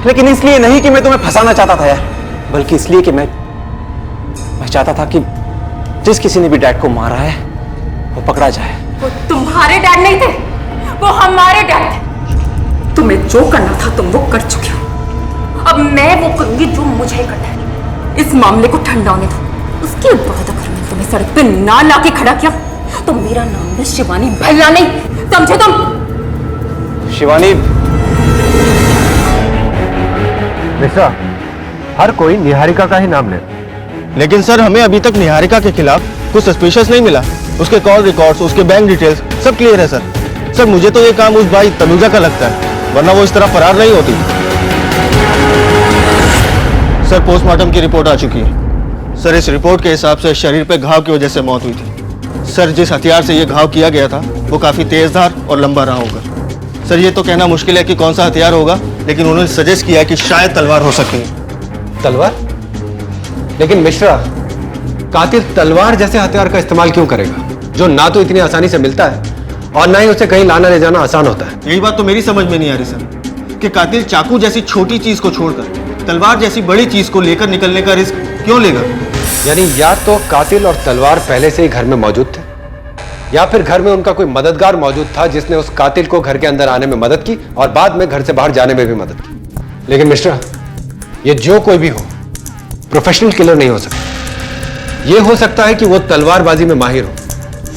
लेकिन इसलिए नहीं कि मैं तुम्हें फंसाना चाहता था यार, बल्कि इसलिए कि मैं चाहता था कि जिस किसी ने भी डैड को मारा है वो पकड़ा जाए। वो तुम्हारे डैड नहीं थे, वो हमारे डैड थे। तुम्हें जो करना था तुम वो कर चुके हो। अब मैं वो करूंगी जो मुझे करना है। इस मामले को ठंडा होने दो। उसके बाद अगर मैंने तुम्हें सड़क पे ना लाके खड़ा किया तो मेरा नाम है शिवानी भल्ला नहीं, समझे तुम? शिवानी। मिश्रा, हर कोई निहारिका का ही नाम ले, लेकिन सर हमें अभी तक निहारिका के खिलाफ कुछ सस्पिशियस नहीं मिला। उसके कॉल रिकॉर्ड्स, उसके बैंक डिटेल्स सब क्लियर है सर। सर मुझे तो ये काम उस भाई तनुजा का लगता है, वरना वो इस तरह फरार नहीं होती। सर पोस्टमार्टम की रिपोर्ट आ चुकी है। सर इस रिपोर्ट के हिसाब से शरीर पे घाव की वजह से मौत हुई थी। सर जिस हथियार से ये घाव किया गया था वो काफी तेजधार और लंबा रहा होगा। सर ये तो कहना मुश्किल है कि कौन सा हथियार होगा, लेकिन उन्होंने सजेस्ट किया है कि शायद तलवार हो सकती है। तलवार? लेकिन मिश्रा, कातिल तलवार जैसे हथियार का इस्तेमाल क्यों करेगा, जो ना तो इतनी आसानी से मिलता है और ना ही उसे कहीं लाना ले जाना आसान होता है? यही बात तो मेरी समझ में नहीं आ रही सर, कि कातिल चाकू जैसी छोटी चीज को छोड़कर तलवार जैसी बड़ी चीज को लेकर निकलने का रिस्क क्यों लेगा? यानी या तो कातिल और तलवार पहले से ही घर में मौजूद थे, या फिर घर में उनका कोई मददगार मौजूद था जिसने उस कातिल को घर के अंदर आने में मदद की और बाद में घर से बाहर जाने में भी मदद की। लेकिन मिश्रा, ये जो कोई भी हो, प्रोफेशनल किलर नहीं हो सकता। ये हो सकता है कि वो तलवारबाजी में माहिर हो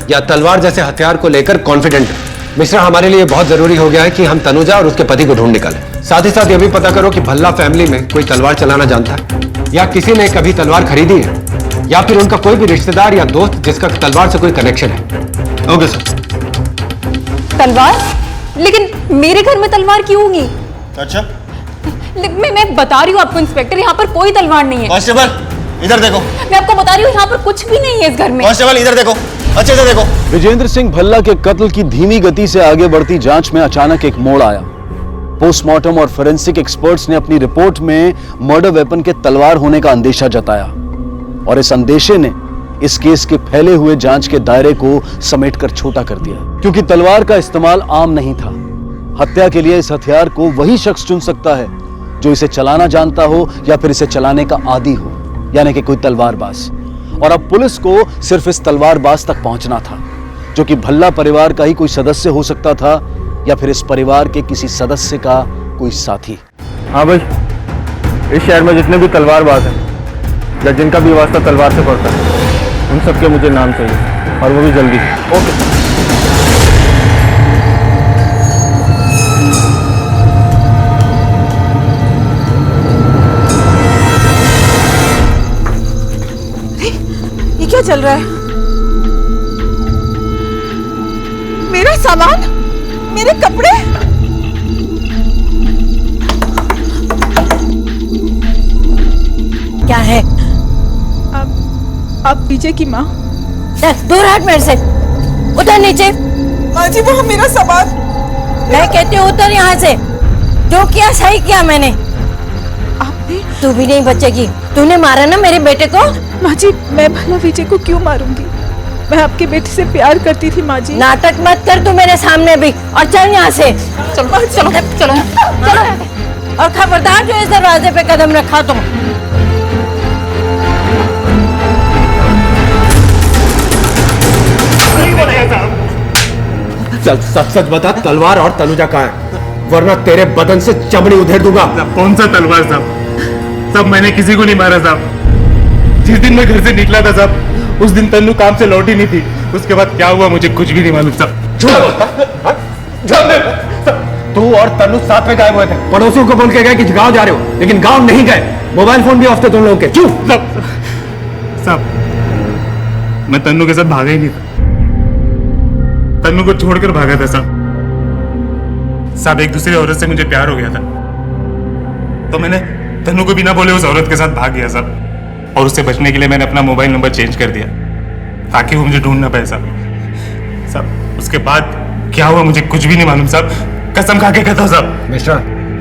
या तलवार जैसे हथियार को लेकर कॉन्फिडेंट हो। मिश्रा, हमारे लिए बहुत जरूरी हो गया है कि हम तनुजा और उसके पति को ढूंढ निकालें। साथ ही साथ ये भी पता करो कि भल्ला फैमिली में कोई तलवार चलाना जानता है या किसी ने कभी तलवार खरीदी है, या फिर उनका कोई भी रिश्तेदार या दोस्त जिसका तलवार से कोई कनेक्शन है। Okay sir. तलवार? लेकिन मेरे घर में तलवार क्यों होगी? अच्छा, मैं बता रही हूँ आपको इंस्पेक्टर, यहाँ पर कोई तलवार नहीं है। कांस्टेबल इधर देखो। मैं आपको बता रही हूँ यहाँ पर कुछ भी नहीं है इस घर में। कांस्टेबल इधर देखो, अच्छे से देखो। विजेंद्र सिंह भल्ला के कत्ल की धीमी गति से आगे बढ़ती जांच में अचानक एक मोड़ आया। पोस्टमार्टम और फोरेंसिक एक्सपर्ट्स ने अपनी रिपोर्ट में मर्डर वेपन के तलवार होने का अंदेशा जताया, और इस अंदेशे ने इस केस के फैले हुए जांच के दायरे को समेटकर छोटा कर दिया। क्योंकि तलवार का इस्तेमाल आम नहीं था। हत्या के लिए इस हथियार को वही शख्स चुन सकता है जो इसे चलाना जानता हो या फिर इसे चलाने का आदी हो, यानी कि कोई तलवारबाज। और अब पुलिस को सिर्फ इस तलवारबाज तक पहुंचना था, जो कि भल्ला परिवार का ही कोई सदस्य हो सकता था या फिर इस परिवार के किसी सदस्य का कोई साथी। हाँ भाई, इस शहर में जितने भी तलवारबाज हैं या जिनका भी वास्ता तलवार से पड़ता है, उन सबके मुझे नाम चाहिए, और वो भी जल्दी। ओके। ये क्या चल रहा है? मेरा सामान, मेरे कपड़े। क्या है? आप विजय की माँ? दूर हट मेरे से, उतर नीचे। माँ जी, वो मेरा सामान। मैं कहती हूँ उतर यहाँ से। जो किया सही किया मैंने। आपने? तू भी नहीं बचेगी। तूने मारा ना मेरे बेटे को। माँ जी, मैं भला विजय को क्यों मारूंगी? मैं आपकी बेटी से प्यार करती थी माँ जी। नाटक मत कर तू मेरे सामने भी, और चल यहाँ से। चलो चलो चलो चलो, और खबरदार जो इस दरवाजे पे कदम रखा तुम। चल सच सच बता, तलवार और तनुजा कहाँ है, वरना तेरे बदन से चमड़ी उधेड़ दूंगा। कौन सा तलवार साहब? साहब मैंने किसी को नहीं मारा साहब। जिस दिन मैं घर से निकला था साहब, उस दिन तन्नू काम से लौटी नहीं थी। उसके बाद क्या हुआ मुझे कुछ भी नहीं मालूम साहब। झूठ बोलता, तू और तन्नू साथ में गायब हुए थे। पड़ोसियों को बोल के गए कि गांव जा रहे हो, लेकिन गांव नहीं गए। मोबाइल फोन भी ऑफ थे तुम लोगों के। चुप साहब, मैं तन्नू के साथ भागा ही नहीं था, तन्नू को छोड़कर भागा था साहब। साहब एक दूसरी औरत से मुझे प्यार हो गया था, तो मैंने तन्नू को बिना बोले उस औरत के साथ भाग गया साहब। और उससे बचने के लिए मैंने अपना मोबाइल नंबर चेंज कर दिया ताकि वो मुझे ढूंढ ना पाए साहब। साहब उसके बाद क्या हुआ मुझे कुछ भी नहीं मालूम साहब, कसम खा के कहता हूं साहब। मिश्रा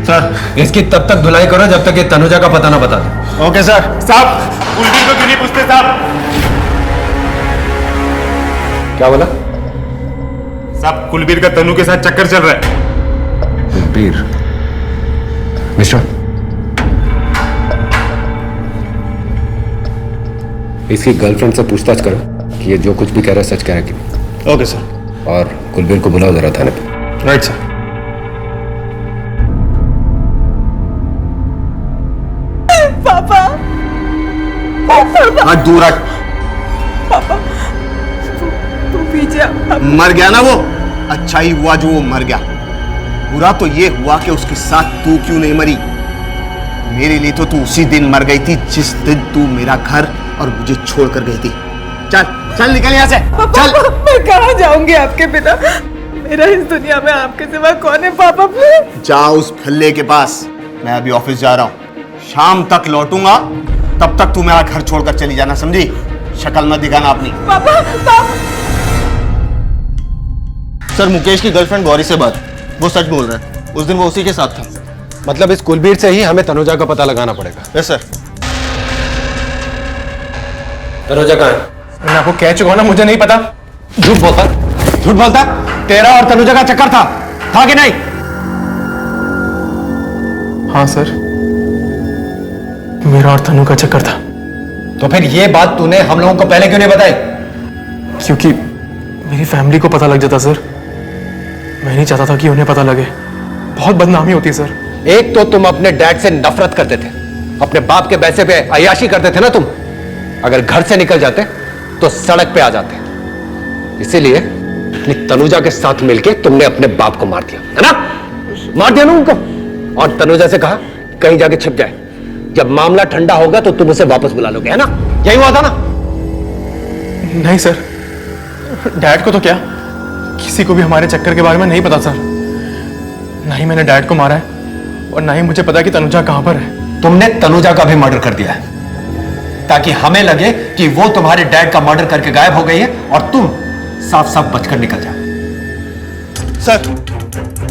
सर, इसकी तब तक धुलाई करो जब तक ये तनुजा का पता ना बता दे। Okay sir. साहब कुलबीर को क्यों नहीं पूछते साहब? क्या बोला साहब? कुलबीर का तन्नू के साथ चक्कर चल रहा है। कुलबीर? मिश्रा, इसकी गर्लफ्रेंड से पूछताछ करो कि ये जो कुछ भी कह रहा है सच कह रहा है कि नहीं। Okay sir. और कुलबीर को बुलाओ जरा थाने पे। Right sir. पापा, आज दूर हट। पापा, तू विजय मर गया ना वो, अच्छा ही हुआ जो वो मर गया। बुरा तो ये हुआ कि उसके साथ तू क्यों नहीं मरी। मेरे लिए तो तू उसी दिन मर गई थी जिस दिन तू मेरा घर और मुझे छोड़कर गई थी। चल चल निकल यहाँ से। चल। मैं कहाँ जाऊंगी आपके बिना? मेरा इस दुनिया में आपके सिवा कौन है पापा? प्लीज जा उस फल्ले के पास, मैं अभी ऑफिस जा रहा हूँ, शाम तक लौटूंगा, तब तक तू मेरा घर छोड़कर चली जाना, समझी? शक्ल मत दिखाना अपनी। पापा, पापा। सर मुकेश की गर्लफ्रेंड गौरी से बात, वो सच बोल रहा है, उस दिन वो उसी के साथ था। मतलब इस कुलबीर से ही हमें तनुजा का पता लगाना पड़ेगा। Yes sir. तनुजा कहाँ है? मैं आपको कह चुका हूं ना, मुझे नहीं पता। झूठ बोलता, झूठ बोलता। तेरा और तनुजा का चक्कर था कि नहीं? हाँ सर, मेरा और तनु का चक्कर था। तो फिर ये बात तूने हम लोगों को पहले क्यों नहीं बताई? क्योंकि मेरी फैमिली को पता लग जाता सर, मैं नहीं चाहता था कि उन्हें पता लगे, बहुत बदनामी होती है सर। एक तो तुम अपने डैड से नफरत करते थे, अपने बाप के पैसे पे अय्याशी करते थे ना तुम। अगर घर से निकल जाते तो सड़क पे आ जाते, इसीलिए अपनी तनुजा के साथ मिलके तुमने अपने बाप को मार दिया, है ना? मार दिया ना उनको, और तनुजा से कहा कहीं जाके छिप जाए, जब मामला ठंडा होगा तो तुम उसे वापस बुला लोगे, है ना? यही हुआ था ना? नहीं सर, डैड को तो क्या, किसी को भी हमारे चक्कर के बारे में नहीं पता सर। ना ही मैंने डैड को मारा है और ना ही मुझे पता कि तनुजा कहां पर है। तुमने तनुजा का भी मर्डर कर दिया है ताकि हमें लगे कि वो तुम्हारे डैड का मर्डर करके गायब हो गई है और तुम साफ साफ बचकर निकल जाओ।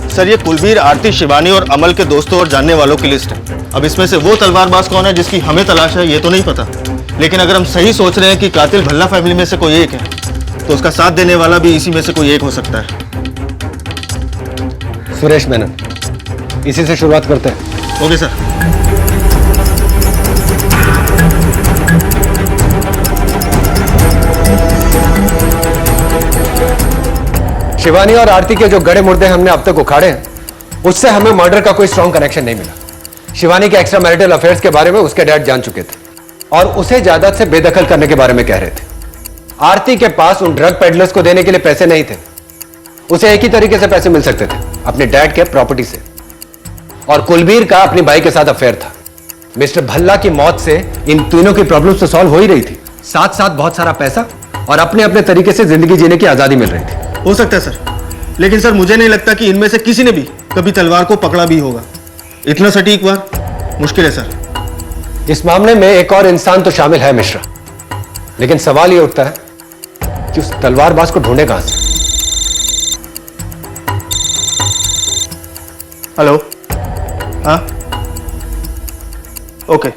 सर ये कुलबीर, आरती, शिवानी और अमल के दोस्तों और जानने वालों की लिस्ट है। अब इसमें से वो तलवारबाज कौन है जिसकी हमें तलाश है, ये तो नहीं पता, लेकिन अगर हम सही सोच रहे हैं कि कातिल भल्ला फैमिली में से कोई एक है, तो उसका साथ देने वाला भी इसी में से कोई एक हो सकता है। सुरेश मेनन, इसी से शुरुआत करते हैं। Okay sir. शिवानी और आरती के जो गड़े मुर्दे हमने अब तक उखाड़े हैं, उससे हमें मर्डर का कोई स्ट्रॉन्ग कनेक्शन नहीं मिला। शिवानी के एक्स्ट्रा मैरिटल अफेयर्स के बारे में उसके डैड जान चुके थे और उसे जायदाद से बेदखल करने के बारे में कह रहे थे। आरती के पास उन ड्रग पेडलर्स को देने के लिए पैसे नहीं थे, उसे एक ही तरीके से पैसे मिल सकते थे, अपने डैड के प्रॉपर्टी से। और कुलबीर का अपनी भाई के साथ अफेयर था। मिस्टर भल्ला की मौत से इन तीनों की प्रॉब्लम्स तो सॉल्व हो ही रही थी, साथ साथ बहुत सारा पैसा और अपने अपने तरीके से जिंदगी जीने की आजादी मिल रही थी। हो सकता है सर, लेकिन सर मुझे नहीं लगता कि इनमें से किसी ने भी कभी तलवार को पकड़ा भी होगा। इतना सटीक वार मुश्किल है सर। इस मामले में एक और इंसान तो शामिल है मिश्रा, लेकिन सवाल यह उठता है कि उस तलवारबाज को ढूंढे कहां से? हेलो, हाँ ओके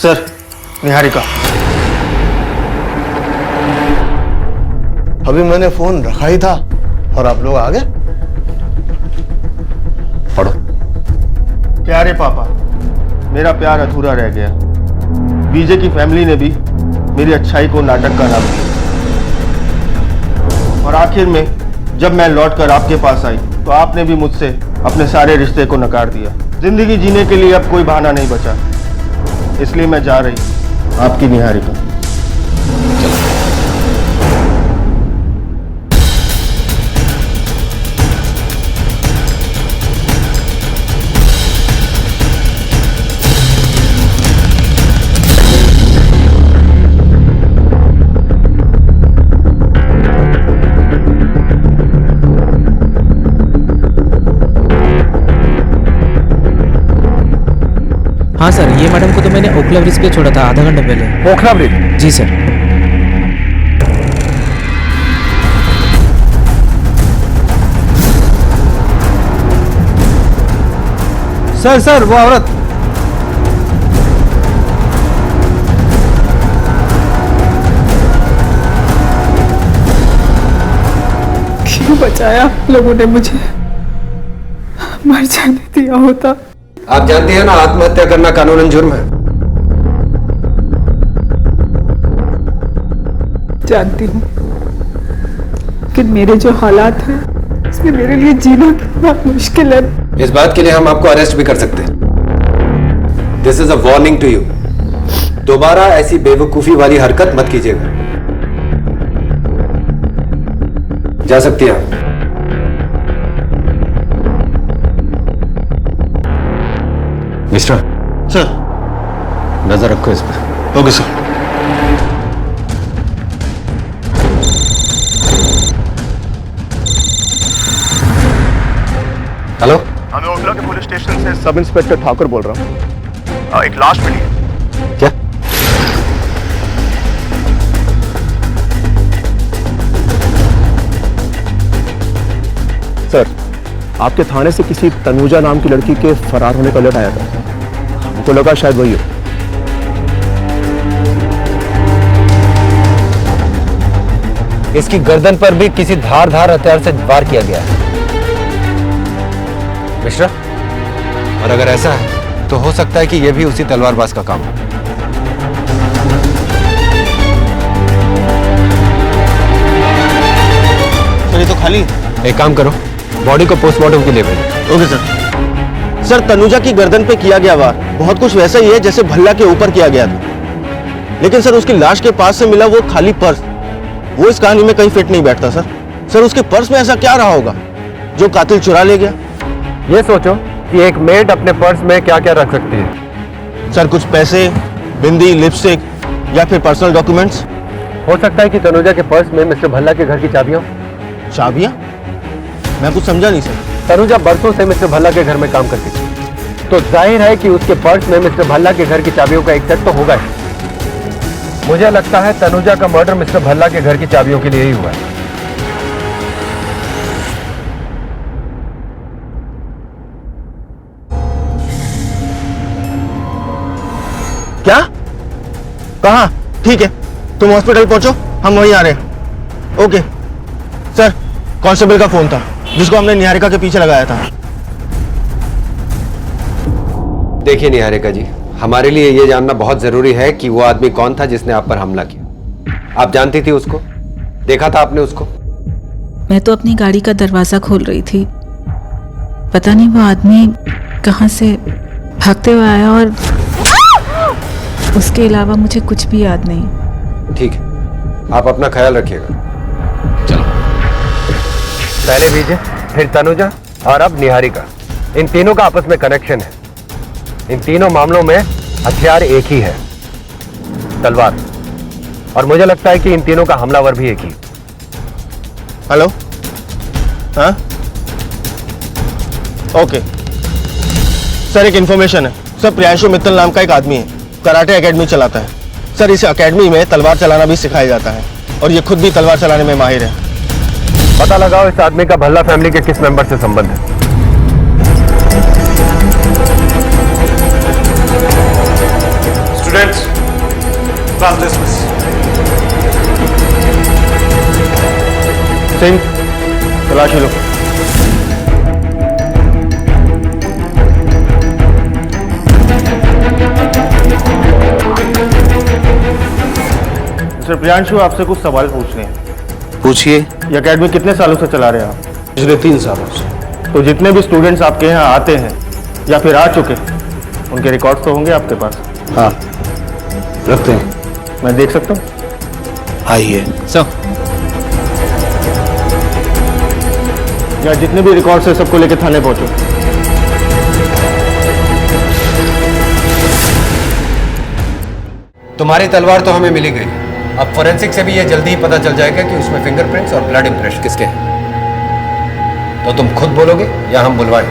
सर, निहारिका। अभी मैंने फोन रखा ही था और आप लोग आ गए। पढ़ो। प्यारे पापा, मेरा प्यार अधूरा रह गया। विजय की फैमिली ने भी मेरी अच्छाई को नाटक का नाम दिया और आखिर में जब मैं लौटकर आपके पास आई तो आपने भी मुझसे अपने सारे रिश्ते को नकार दिया। जिंदगी जीने के लिए अब कोई बहाना नहीं बचा, इसलिए मैं जा रही आपकी निहारिका। हाँ सर, ये मैडम को तो मैंने ओखला ब्रिज पे छोड़ा था आधा घंटा पहले। ओखला ब्रिज? जी सर। सर सर वो औरत। क्यों बचाया आप लोगों ने मुझे? मर जाने दिया होता। आप जानती हैं ना, आत्महत्या करना कानूनन जुर्म है। जानती हूँ, लेकिन मेरे जो हालात हैं इसमें मेरे लिए जीना कितना मुश्किल है। इस बात के लिए हम आपको अरेस्ट भी कर सकते हैं। This is a warning to you. दोबारा ऐसी बेवकूफी वाली हरकत मत कीजिएगा। जा सकती हैं आप। मिस्टर सर, नजर रखो इस पर। Okay sir. हेलो, हमें ओखला के पुलिस स्टेशन से सब इंस्पेक्टर ठाकुर बोल रहा हूँ। एक लाश मिली है। क्या? सर, आपके थाने से किसी तनुजा नाम की लड़की के फरार होने का अलर्ट आया था। हमको लगा शायद वही हो। इसकी गर्दन पर भी किसी धारदार हथियार से वार किया गया है मिश्रा, और अगर ऐसा है तो हो सकता है कि यह भी उसी तलवारबाज का काम हो। सर ये तो खाली। एक काम करो, बॉडी को पोस्टमार्टम के लिए भेजो। Okay sir. सर तनुजा की गर्दन पे किया गया वार बहुत कुछ वैसा ही है जैसे भल्ला के ऊपर किया गया था, लेकिन सर उसकी लाश के पास से मिला वो खाली पर्स, वो इस कहानी में कहीं फिट नहीं बैठता सर। सर उसके पर्स में ऐसा क्या रहा होगा जो कातिल चुरा ले गया? ये सोचो कि एक मेड अपने पर्स में क्या क्या रख सकती है। सर कुछ पैसे, बिंदी, लिपस्टिक या फिर पर्सनल डॉक्यूमेंट्स। हो सकता है कि तनुजा के पर्स में मिस्टर भल्ला के घर की चाबियां। चाबियां? मैं कुछ समझा नहीं सर। तनुजा बरसों से मिस्टर भल्ला के घर में काम करती थी, तो जाहिर है कि उसके पर्स में मिस्टर भल्ला के घर की चाबियों का एक सेट तो होगा ही। मुझे लगता है तनुजा का मर्डर मिस्टर भल्ला के घर की चाबियों के लिए ही हुआ है। क्या? कहाँ? ठीक है, तुम हॉस्पिटल पहुंचो, हम वहीं आ रहे हैं। Okay sir. कांस्टेबल का फोन था जिसको हमने निहारिका के पीछे लगाया था। देखिए निहारिका जी, हमारे लिए यह जानना बहुत जरूरी है कि वो आदमी कौन था जिसने आप पर हमला किया। आप जानती थी उसको? देखा था आपने उसको? मैं तो अपनी गाड़ी का दरवाजा खोल रही थी, पता नहीं वो आदमी कहां से भागते हुए आया, और उसके अलावा मुझे कुछ भी याद नहीं। ठीक है, आप अपना ख्याल रखिएगा। चलो। पहले विजय, फिर तनुजा और अब निहारिका, इन तीनों का आपस में कनेक्शन है। इन तीनों मामलों में हथियार एक ही है, तलवार, और मुझे लगता है कि इन तीनों का हमलावर भी एक ही। हेलो, हाँ ओके सर, एक इंफॉर्मेशन है सर। प्रियांशु मित्तल नाम का एक आदमी है, कराटे एकेडमी चलाता है सर। इस एकेडमी में तलवार चलाना भी सिखाया जाता है और ये खुद भी तलवार चलाने में माहिर है। पता लगाओ इस आदमी का भल्ला फैमिली के किस मेंबर से संबंध है। Students, class dismiss. सिंह, तलाशी लो। मिस्टर प्रियांशु, आपसे कुछ सवाल पूछने हैं। पूछिए। ये एकेडमी कितने सालों से चला रहे हैं आप? पिछले 3 सालों से। तो जितने भी स्टूडेंट्स आपके यहाँ आते हैं या फिर आ चुके, उनके रिकॉर्ड्स तो होंगे आपके पास? हाँ, रखते हैं। मैं देख सकता हूँ? आइए। सर, या जितने भी रिकॉर्ड्स है सबको लेकर थाने पहुंचो। तुम्हारी तलवार तो हमें मिली गई, अब फोरेंसिक से भी ये जल्दी ही पता चल जाएगा कि उसमें फिंगरप्रिंट्स और ब्लड इंप्रेशन किसके हैं। तो तुम खुद बोलोगे या हम बुलवाएं?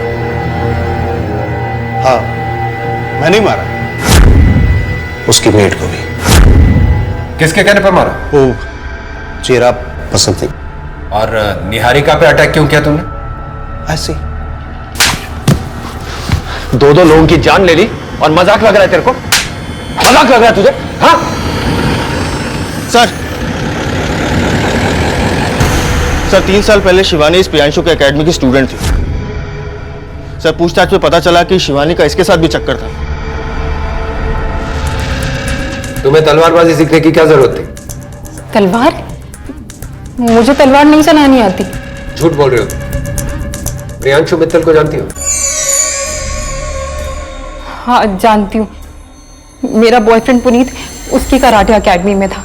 हाँ, मैं नहीं मारा। उसकी मेड को भी। किसके कहने पर मारा? वो चेहरा पसंद नहीं। और निहारिका पे अटैक क्यों किया तुमने? ऐसे दो लोगों की जान ले ली और मजाक लग रहा है तेरे को? मजाक लग रहा है तुझे? हाँ सर, 3 साल पहले शिवानी इस प्रियांशु के एकेडमी की स्टूडेंट थी। सर, पूछताछ में पता चला कि शिवानी का इसके साथ भी चक्कर था। तुम्हें तलवारबाजी सीखने की क्या जरूरत थी? तलवार? मुझे तलवार नहीं चलानी आती। झूठ बोल रहे हो तुम। प्रियांशु मित्तल को जानती हो? हाँ, जानती हूँ। मेरा बॉयफ्रेंड पुनीत उसकी कराटे एकेडमी में था।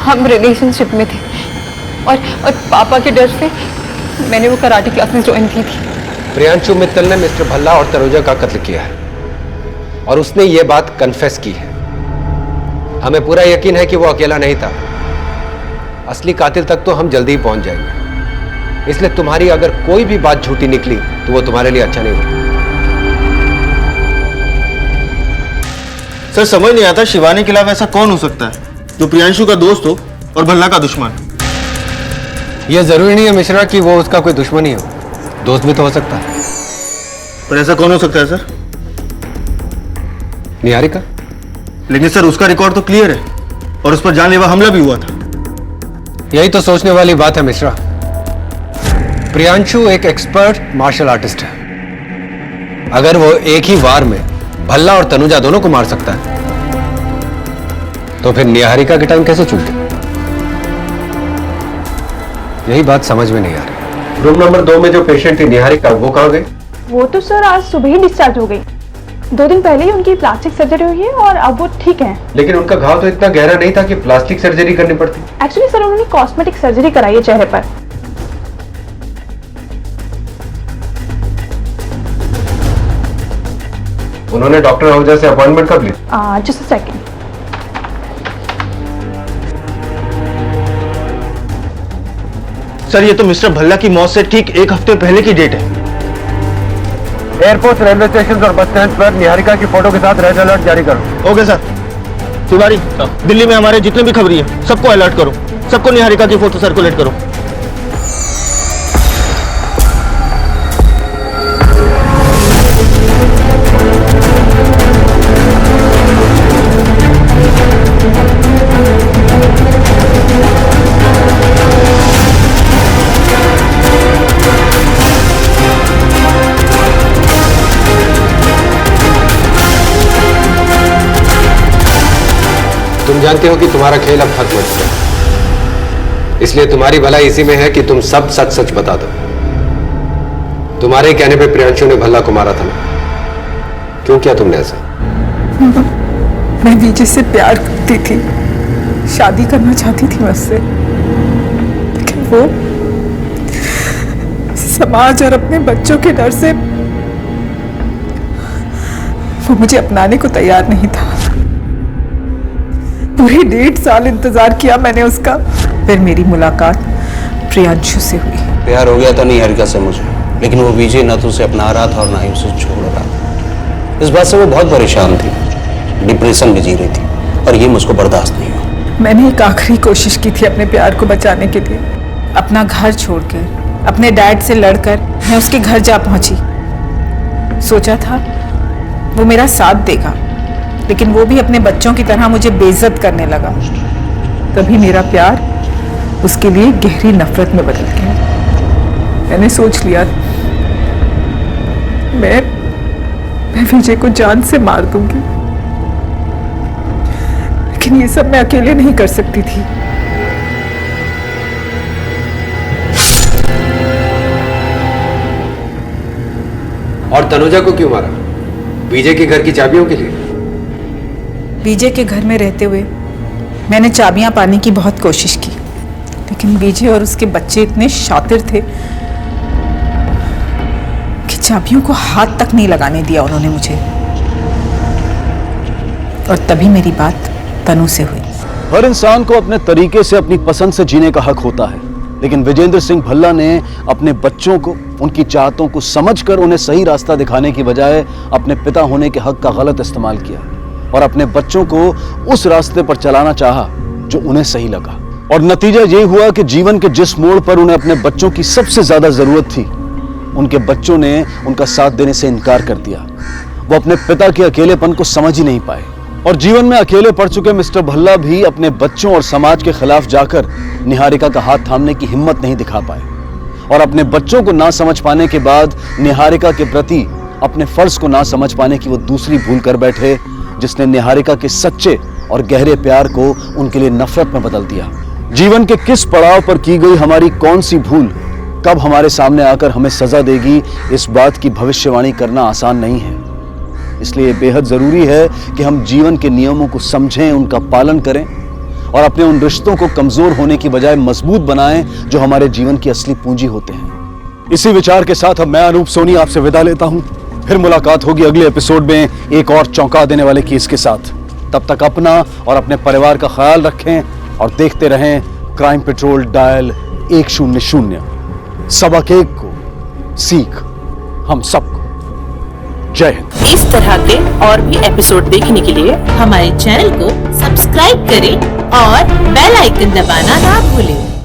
हम रिलेशनशिप में थे और पापा के डर से मैंने वो कराटे क्लासेस ज्वाइन की थी। प्रियांशु मित्तल ने मिस्टर भल्ला और तनुजा का कत्ल किया है और उसने ये बात कन्फेस की है। हमें पूरा यकीन है कि वो अकेला नहीं था। असली कातिल तक तो हम जल्दी ही पहुंच जाएंगे, इसलिए तुम्हारी अगर कोई भी बात झूठी निकली तो वो तुम्हारे लिए अच्छा नहीं होगा। सर, समझ नहीं आता शिवानी के अलावा ऐसा कौन हो सकता है जो प्रियांशु का दोस्त हो और भल्ला का दुश्मन। यह जरूरी नहीं है मिश्रा कि वो उसका कोई दुश्मन ही हो, दोस्त भी तो हो सकता है। पर ऐसा कौन हो सकता है सर? निहारिका। लेकिन सर, उसका रिकॉर्ड तो क्लियर है और उस पर जानलेवा हमला भी हुआ था। यही तो सोचने वाली बात है मिश्रा। प्रियांशु एक एक्सपर्ट मार्शल आर्टिस्ट है। अगर वो एक ही वार में भल्ला और तनुजा दोनों को मार सकता है तो फिर निहारिका के टाइम कैसे चूक गए? यही बात समझ में नहीं आ रही। रूम नंबर 2 में जो पेशेंट थी निहारिका, वो कहां गई? वो तो सर आज सुबह ही डिस्चार्ज हो गई। 2 दिन पहले ही उनकी प्लास्टिक सर्जरी हुई है और अब वो ठीक है। लेकिन उनका घाव तो इतना गहरा नहीं था कि प्लास्टिक सर्जरी करनी पड़ती। एक्चुअली सर, उन्होंने कॉस्मेटिक सर्जरी कराई है चेहरे पर। उन्होंने डॉक्टर आहूजा से अपॉइंटमेंट कब ली? Just a second. सर, ये तो मिस्टर भल्ला की मौत से ठीक 1 हफ्ते पहले की डेट है। एयरपोर्ट, रेलवे स्टेशन और बस स्टैंड पर निहारिका की फोटो के साथ रेड अलर्ट जारी करो। Okay sir. तिवारी, दिल्ली में हमारे जितने भी खबरी है सबको अलर्ट करो। सबको निहारिका की फोटो सर्कुलेट करो। तुम जानते हो कि तुम्हारा खेल अब खत्म हो चुका है, इसलिए तुम्हारी भलाई इसी में है कि तुम सब सच सच बता दो। तुम्हारे कहने पे प्रियांशु ने भल्ला को मारा था ना? क्यों किया तुमने ऐसा? मैं विजय से प्यार करती थी, शादी करना चाहती थी मुझसे, लेकिन वो समाज और अपने बच्चों के डर से वो मुझे अपनाने को तैयार नहीं था। पूरे 1.5 साल इंतजार किया मैंने उसका, फिर मेरी मुलाकात प्रियांशु से हुई। प्यार हो गया था निहारिका से मुझे, लेकिन वो विजय ना तो उसे अपना रहा था और ना ही उसे छोड़ रहा था। इस बात से वो बहुत परेशान थी, डिप्रेशन में जी रही थी और ये मुझको बर्दाश्त नहीं हुआ। मैंने एक आखिरी कोशिश की थी अपने प्यार को बचाने के लिए। अपना घर छोड़कर, अपने डैड से लड़कर मैं उसके घर जा पहुंची। सोचा था वो मेरा साथ देगा, लेकिन वो भी अपने बच्चों की तरह मुझे बेइज्जत करने लगा। तभी मेरा प्यार उसके लिए गहरी नफरत में बदल गया। मैंने सोच लिया मैं विजय को जान से मार दूंगी, लेकिन ये सब मैं अकेले नहीं कर सकती थी। और तनुजा को क्यों मारा? विजय के घर की चाबियों के लिए? विजय के घर में रहते हुए मैंने चाबियां पाने की बहुत कोशिश की, लेकिन विजय और उसके बच्चे इतने शातिर थे कि चाबियों को हाथ तक नहीं लगाने दिया उन्होंने मुझे। और तभी मेरी बात तनु से हुई। हर इंसान को अपने तरीके से अपनी पसंद से जीने का हक होता है, लेकिन विजेंद्र सिंह भल्ला ने अपने बच्चों को, उनकी चाहतों को समझकर उन्हें सही रास्ता दिखाने की बजाय अपने पिता होने के हक का गलत इस्तेमाल किया और अपने बच्चों को उस रास्ते पर चलाना चाहा जो उन्हें सही लगा। और नतीजा ये हुआ कि जीवन के जिस मोड़ पर उन्हें अपने बच्चों की सबसे ज्यादा जरूरत थी, उनके बच्चों ने उनका साथ देने से इनकार कर दिया। वो अपने पिता के अकेलेपन को समझ ही नहीं पाए और जीवन में अकेले पड़ चुके मिस्टर भल्ला भी अपने बच्चों और समाज के खिलाफ जाकर निहारिका का हाथ थामने की हिम्मत नहीं दिखा पाए। और अपने बच्चों को ना समझ पाने के बाद निहारिका के प्रति अपने फर्ज को ना समझ पाने की वो दूसरी भूल कर बैठे, जिसने निहारिका के सच्चे और गहरे प्यार को उनके लिए नफरत में बदल दिया। जीवन के किस पड़ाव पर की गई हमारी कौन सी भूल कब हमारे सामने आकर हमें सजा देगी, इस बात की भविष्यवाणी करना आसान नहीं है। इसलिए बेहद जरूरी है कि हम जीवन के नियमों को समझें, उनका पालन करें और अपने उन रिश्तों को कमजोर होने की बजाय मजबूत बनाएं जो हमारे जीवन की असली पूंजी होते हैं। इसी विचार के साथ अब मैं अनूप सोनी आपसे विदा लेता हूं। फिर मुलाकात होगी अगले एपिसोड में एक और चौंका देने वाले केस के साथ। तब तक अपना और अपने परिवार का ख्याल रखें और देखते रहें क्राइम पेट्रोल डायल 100। सबक एक को सीख हम सबको। जय हिंद। इस तरह के और भी एपिसोड देखने के लिए हमारे चैनल को सब्सक्राइब करें और बेल आइकन दबाना ना भूलें।